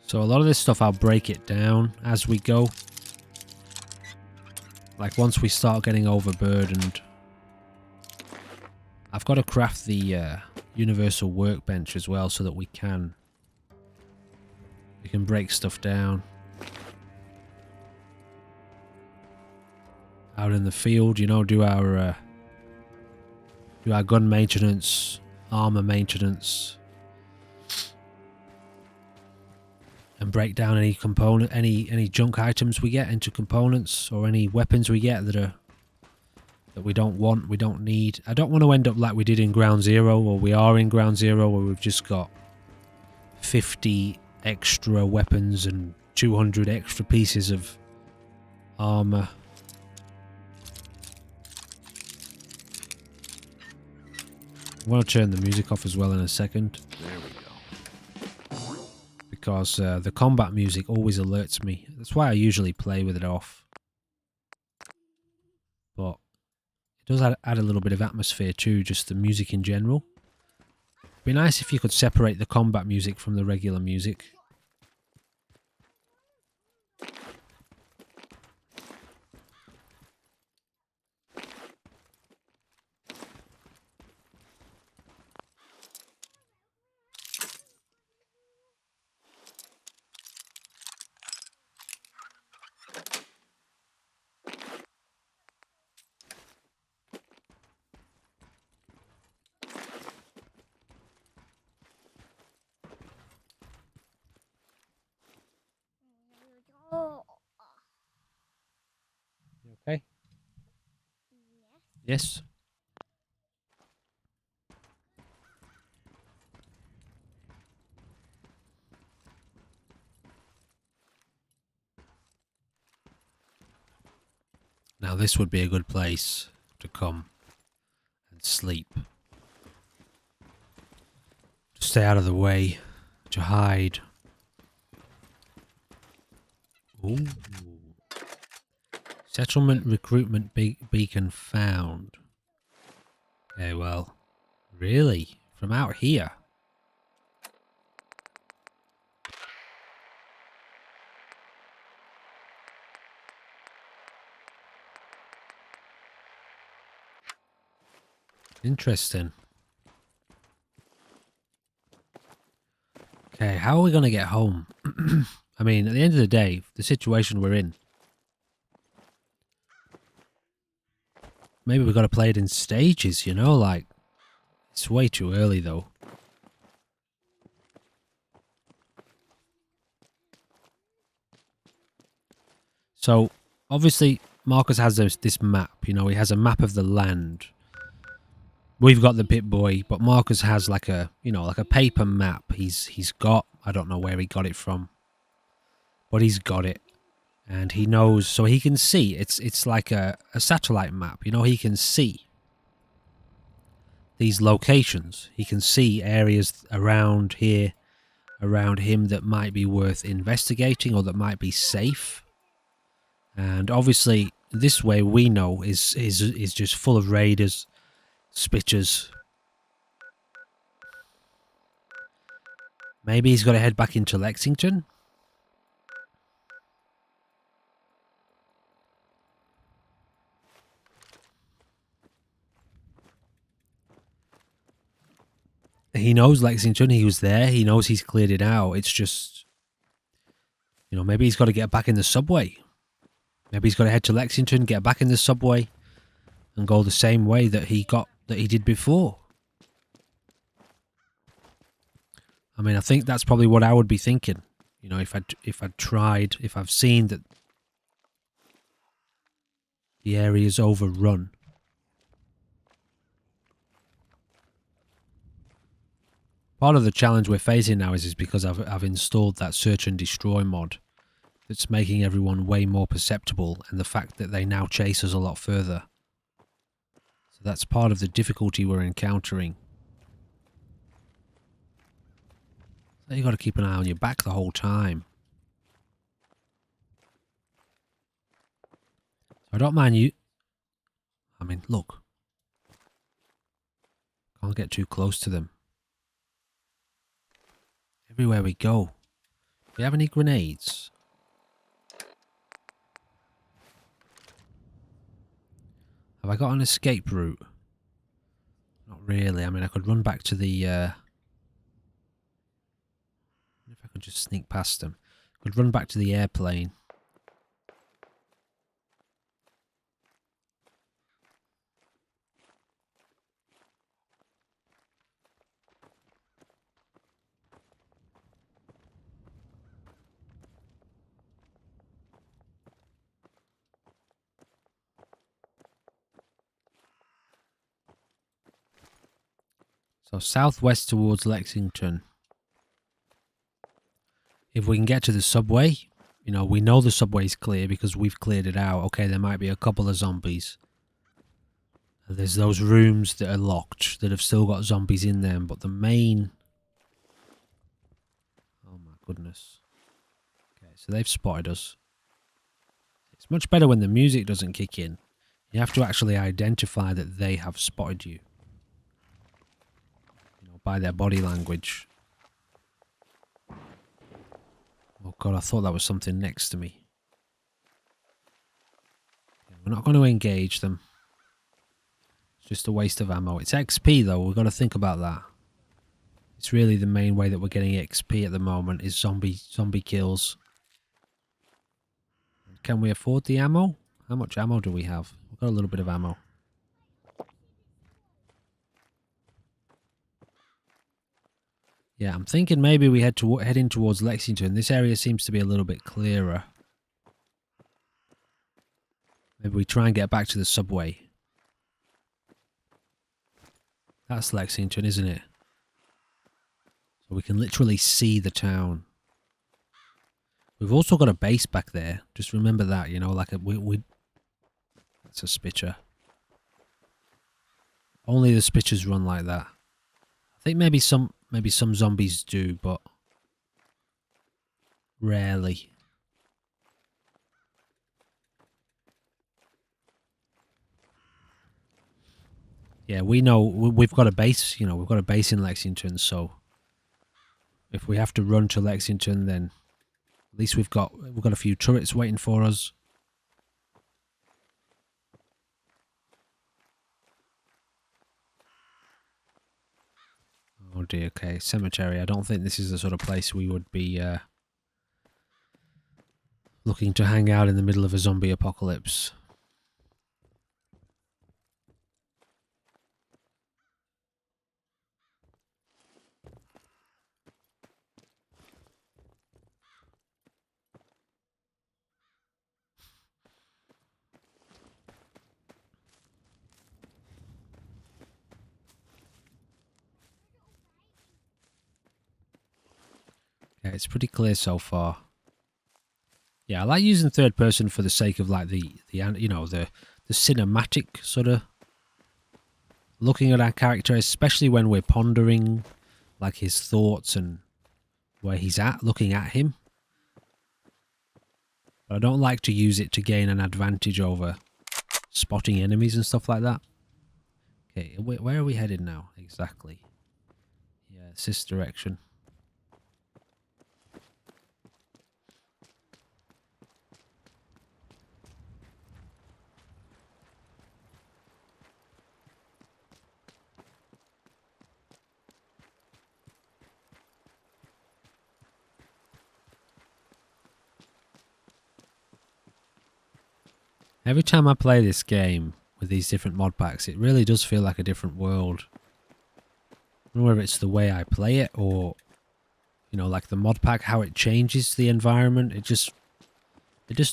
So a lot of this stuff, I'll break it down as we go. Like once we start getting overburdened. I've got to craft the universal workbench as well so that we can break stuff down. Out in the field, you know, do our gun maintenance, armor maintenance. And break down any component, any junk items we get into components, or any weapons we get that we don't want, we don't need. I don't want to end up like we did in Ground Zero, or we are in Ground Zero, where we've just got 50 extra weapons and 200 extra pieces of armor. I want to turn the music off as well in a second. There we go. Because the combat music always alerts me. That's why I usually play with it off. But it does add a little bit of atmosphere too, just the music in general. It'd be nice if you could separate the combat music from the regular music. Okay. Yes. Now this would be a good place to come and sleep. To stay out of the way, to hide. Ooh. Settlement Recruitment Beacon found. Okay, well, really? From out here? Interesting. Okay, how are we going to get home? I mean, at the end of the day, the situation we're in, maybe we've got to play it in stages, you know, like, it's way too early though. So, obviously, Marcus has this map, you know, he has a map of the land. We've got the Pip-Boy, but Marcus has like a, you know, like a paper map. He's got, I don't know where he got it from, but he's got it. And he knows, so he can see. It's like a satellite map. You know, he can see these locations. He can see areas around here, around him that might be worth investigating or that might be safe. And obviously, this way we know is just full of raiders, spitters. Maybe he's got to head back into Lexington. He knows Lexington. He was there. He knows he's cleared it out. It's just, you know, maybe he's got to get back in the subway. Maybe he's got to head to Lexington, get back in the subway, and go the same way that he did before. I mean, I think that's probably what I would be thinking. You know, if I've seen that the area's overrun. Part of the challenge we're facing now is because I've installed that search and destroy mod that's making everyone way more perceptible, and the fact that they now chase us a lot further. So that's part of the difficulty we're encountering. So you got to keep an eye on your back the whole time. I don't mind you. I mean, look. Can't get too close to them. Everywhere we go. Do you have any grenades? Have I got an escape route? Not really. I mean, I could run back to the... if I could just sneak past them. I could run back to the airplane. So southwest towards Lexington. If we can get to the subway, you know, we know the subway's clear because we've cleared it out. Okay, there might be a couple of zombies. There's those rooms that are locked that have still got zombies in them, but the main... Oh my goodness. Okay, so they've spotted us. It's much better when the music doesn't kick in. You have to actually identify that they have spotted you. You know, by their body language. Oh god, I thought that was something next to me. Okay, we're not going to engage them. It's just a waste of ammo. It's XP though, we've got to think about that. It's really the main way that we're getting XP at the moment is zombie kills. Can we afford the ammo? How much ammo do we have? We've got a little bit of ammo. Yeah, I'm thinking maybe we heading towards Lexington. This area seems to be a little bit clearer. Maybe we try and get back to the subway. That's Lexington, isn't it? So we can literally see the town. We've also got a base back there. Just remember that, you know, like that's a spitcher. Only the spitchers run like that. I think maybe some zombies do, but rarely. Yeah, we know we've got a base, you know, we've got a base in Lexington, so if we have to run to Lexington, then at least we've got a few turrets waiting for us. Oh dear, okay, cemetery. I don't think this is the sort of place we would be looking to hang out in the middle of a zombie apocalypse. it's pretty clear so far. Yeah, I like using third person for the sake of like the you know, the cinematic sort of looking at our character, especially when we're pondering like his thoughts and where he's at, looking at him. But I don't like to use it to gain an advantage over spotting enemies and stuff like that. Okay, where are we headed now exactly? Yeah, it's this direction. Every time I play this game with these different mod packs, it really does feel like a different world. I don't know whether it's the way I play it or, you know, like the mod pack, how it changes the environment. It just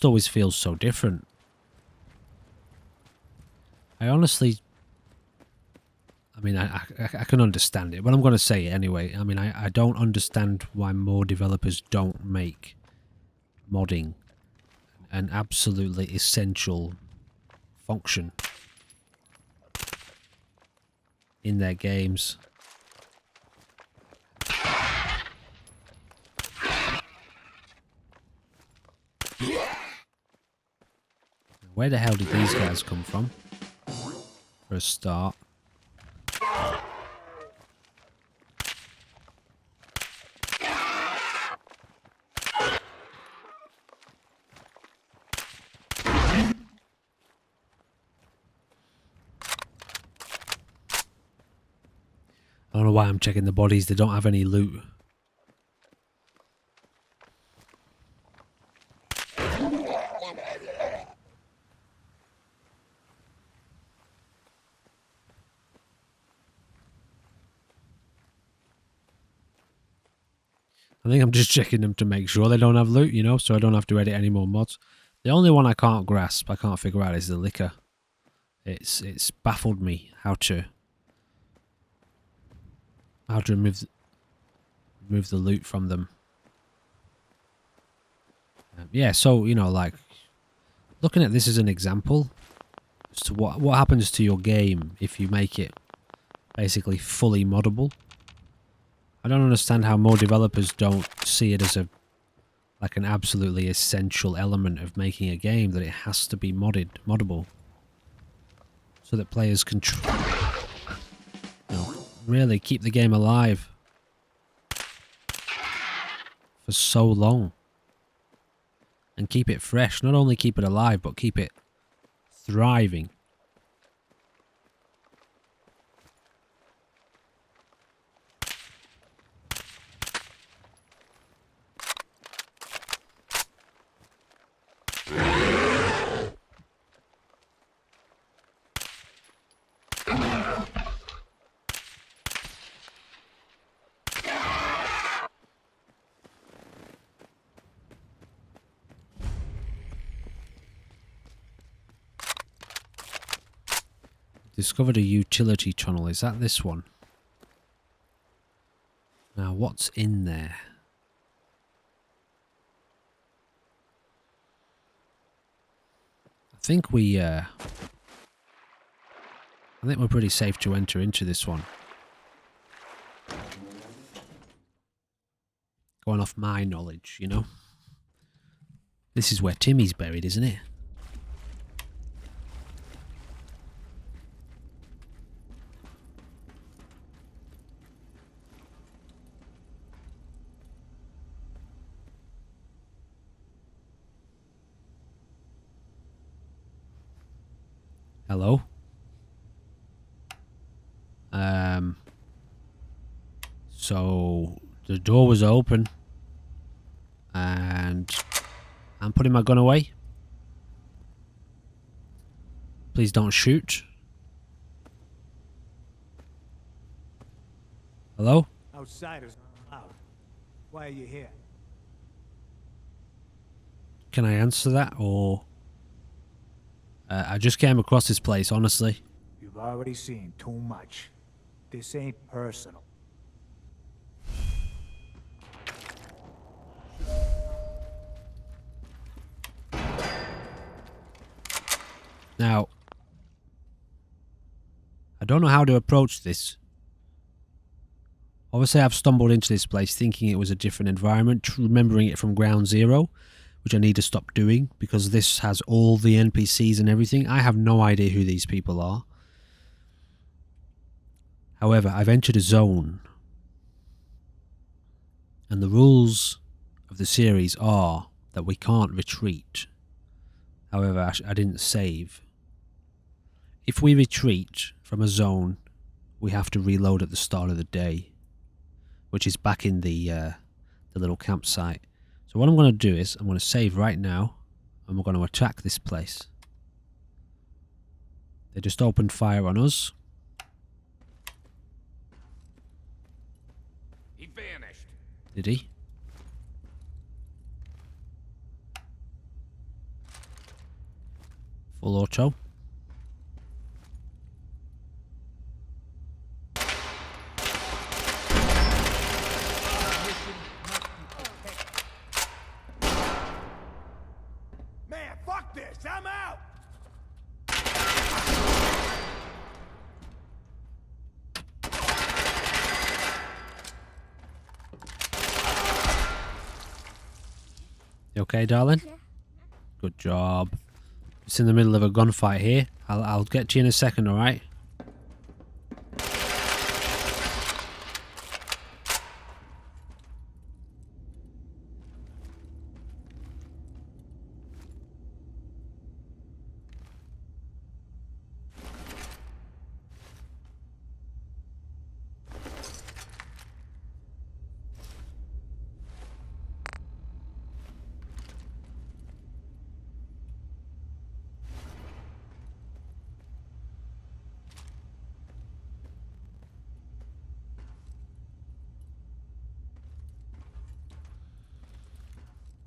always feels so different. I honestly, I mean, I can understand it, but I'm going to say it anyway. I mean, I don't understand why more developers don't make modding an absolutely essential function in their games. Where the hell did these guys come from? For a start. I don't know why I'm checking the bodies. They don't have any loot. I think I'm just checking them to make sure they don't have loot, you know, so I don't have to edit any more mods. The only one I can't grasp, I can't figure out, is the liquor. It's baffled me how to remove the loot from them. Yeah, so, you know, like, looking at this as an example as to what happens to your game if you make it basically fully moddable. I don't understand how more developers don't see it as like an absolutely essential element of making a game, that it has to be moddable, so that players can you know, really keep the game alive for so long and keep it fresh. Not only keep it alive, but keep it thriving. Discovered a utility tunnel. Is that this one? Now, what's in there? I think we're pretty safe to enter into this one. Going off my knowledge, you know. This is where Timmy's buried, isn't it? Hello? So the door was open and I'm putting my gun away. Please don't shoot. Hello? Outsiders out. Why are you here? Can I answer that, or I just came across this place, honestly. You've already seen too much. This ain't personal. Now, I don't know how to approach this. Obviously, I've stumbled into this place thinking it was a different environment, remembering it from Ground Zero, which I need to stop doing because this has all the NPCs and everything. I have no idea who these people are. However, I've entered a zone. And the rules of the series are that we can't retreat. However, I didn't save. If we retreat from a zone, we have to reload at the start of the day, which is back in the little campsite. So what I'm going to do is I'm going to save right now, and we're going to attack this place. They just opened fire on us. He vanished. Did he? Full auto. Man, fuck this! I'm out! You okay, darling? Good job. It's in the middle of a gunfight here. I'll get to you in a second, alright?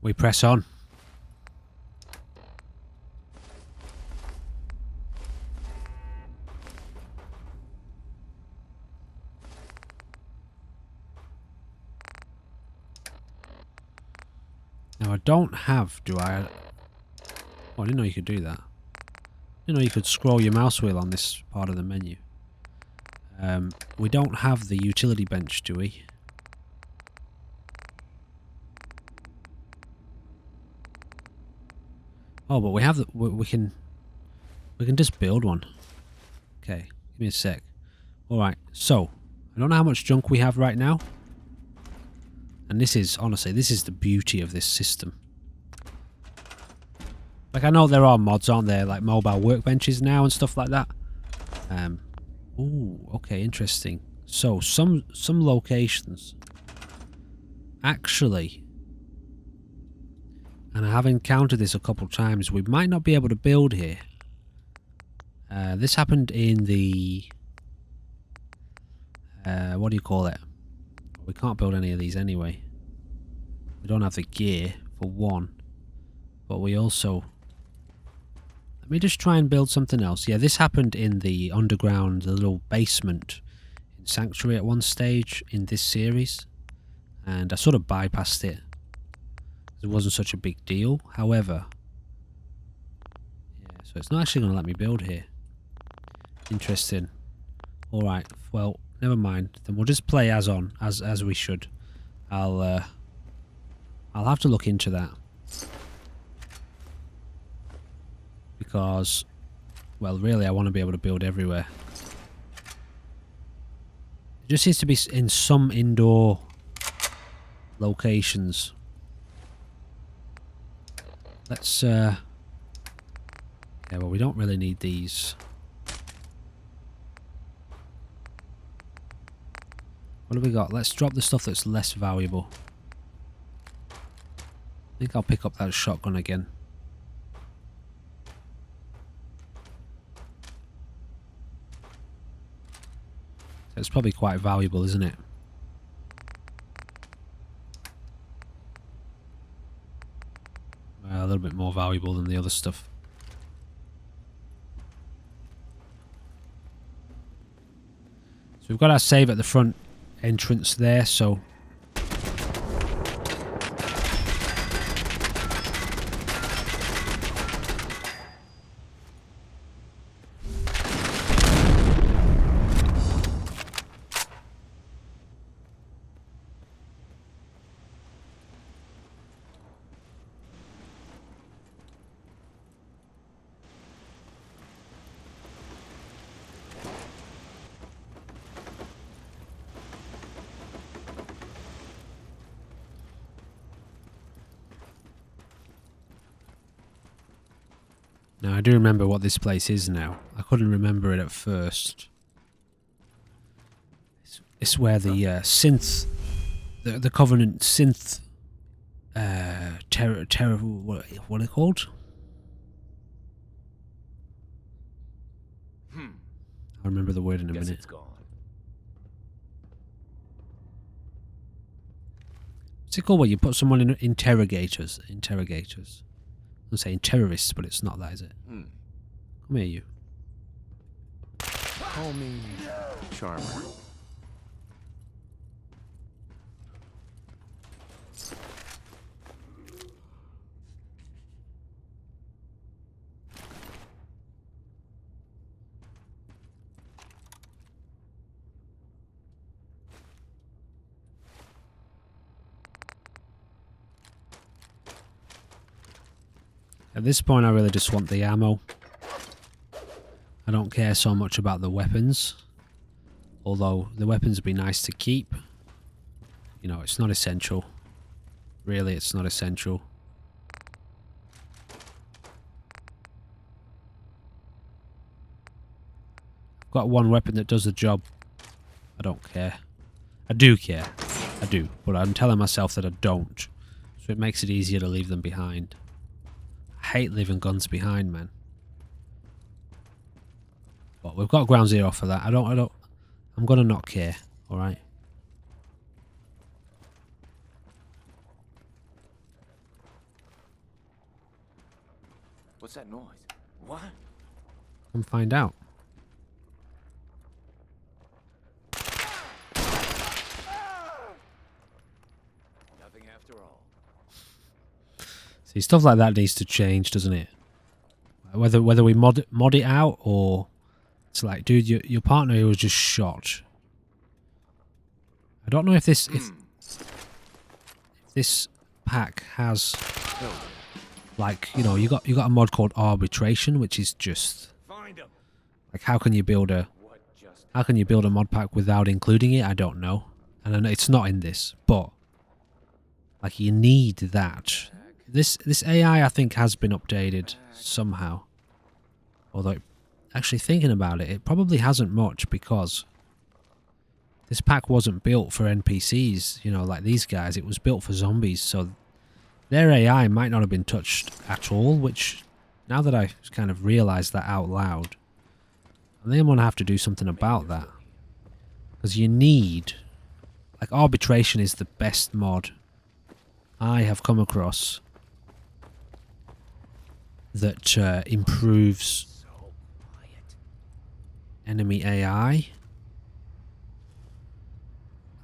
We press on. Now I don't have, do I? Oh, I didn't know you could do that. I didn't know you could scroll your mouse wheel on this part of the menu. We don't have the utility bench, do we? Oh, but we have the, we can just build one. Okay, give me a sec. Alright, so, I don't know how much junk we have right now. And this is, honestly, this is the beauty of this system. Like, I know there are mods, aren't there? Like mobile workbenches now and stuff like that. Ooh, okay, interesting. So, some locations actually, and I have encountered this a couple times, we might not be able to build here. This happened in the... what do you call it? We can't build any of these anyway. We don't have the gear, for one. But we also... Let me just try and build something else. Yeah, this happened in the underground, the little basement in Sanctuary at one stage in this series. And I sort of bypassed it. It wasn't such a big deal. However, yeah, so it's not actually going to let me build here. Interesting. Alright, well, never mind. Then we'll just play as we should. I'll have to look into that. Because, well, really I want to be able to build everywhere. It just seems to be in some indoor locations. Let's, yeah, well, we don't really need these. What have we got? Let's drop the stuff that's less valuable. I think I'll pick up that shotgun again. It's probably quite valuable, isn't it? A little bit more valuable than the other stuff. So we've got our save at the front entrance there, so... Now I do remember what this place is now. I couldn't remember it at first. It's where the synth, the Covenant synth, terror. What are they called? I'll remember the word in a minute. It's gone. What's it called when you put someone in interrogators? Interrogators. I'm saying terrorists, but it's not that, is it? Come here, you. Call me Charmer. At this point, I really just want the ammo. I don't care so much about the weapons. Although, the weapons would be nice to keep. You know, it's not essential. Really, it's not essential. I've got one weapon that does the job. I don't care. I do care. I do. But I'm telling myself that I don't. So it makes it easier to leave them behind. I hate leaving guns behind, man. But we've got ground zero for that. I'm gonna not care, alright? What's that noise? What? Come find out. Nothing after all. See, stuff like that needs to change, doesn't it? Whether we mod it out, or it's like, dude, your partner here was just shot. I don't know if this if this pack has, like, you know, you got a mod called arbitration, which is just Find him. like, how can you build a mod pack without including it? I don't know, and I know it's not in this, but like, you need that. This AI, I think, has been updated somehow. Although, actually thinking about it, it probably hasn't much, because this pack wasn't built for NPCs, you know, like these guys. It was built for zombies, so their AI might not have been touched at all, which, now that I kind of realised that out loud, I think I'm going to have to do something about that. Because you need, like, arbitration is the best mod I have come across that improves enemy AI. I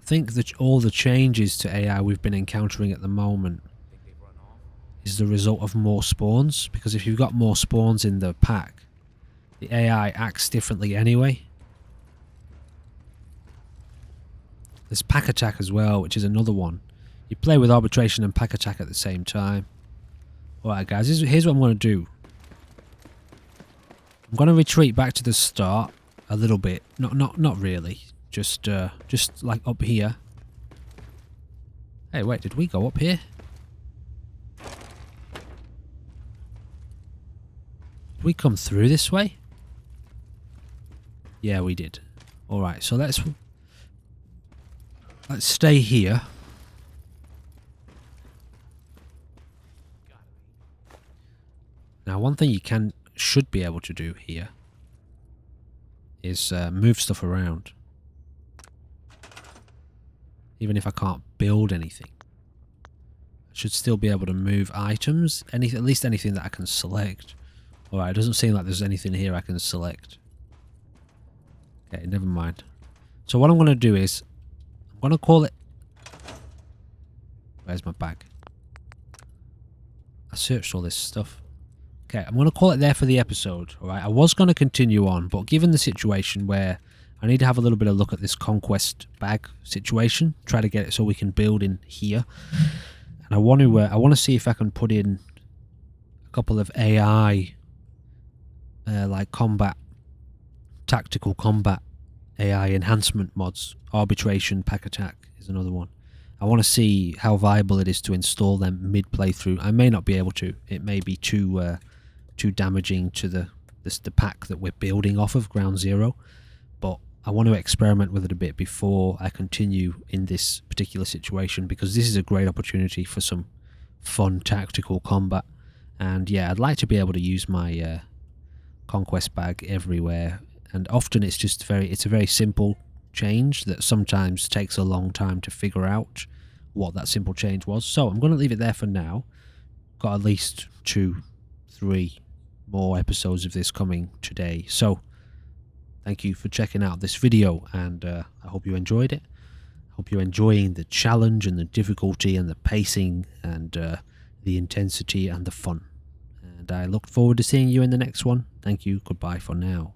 think that all the changes to AI we've been encountering at the moment is the result of more spawns, because if you've got more spawns in the pack, the AI acts differently anyway. There's pack attack as well, which is another one. You play with arbitration and pack attack at the same time. Alright guys, here's what I'm going to do. I'm going to retreat back to the start a little bit. Not really. Just like up here. Hey, wait, did we go up here? Did we come through this way? Yeah, we did. Alright, so let's stay here. Now, one thing you should be able to do here is move stuff around. Even if I can't build anything, I should still be able to move items. At least anything that I can select. Alright, it doesn't seem like there's anything here I can select. Okay, never mind. So what I'm going to do is, I'm going to call it... Where's my bag? I searched all this stuff. Okay, I'm going to call it there for the episode, alright? I was going to continue on, but given the situation where I need to have a little bit of look at this conquest bag situation, try to get it so we can build in here. And I want to see if I can put in a couple of AI, like tactical combat AI enhancement mods. Arbitration, pack attack is another one. I want to see how viable it is to install them mid playthrough. I may not be able to. It may be too too damaging to the pack that we're building off of, Ground Zero. But I want to experiment with it a bit before I continue in this particular situation, because this is a great opportunity for some fun tactical combat. And yeah, I'd like to be able to use my conquest bag everywhere, and often it's a very simple change that sometimes takes a long time to figure out what that simple change was. So I'm going to leave it there for now. Got at least 2-3 more episodes of this coming today, so thank you for checking out this video, and I hope you enjoyed it. I hope you're enjoying the challenge and the difficulty and the pacing and the intensity and the fun, and I look forward to seeing you in the next one. Thank you, goodbye for now.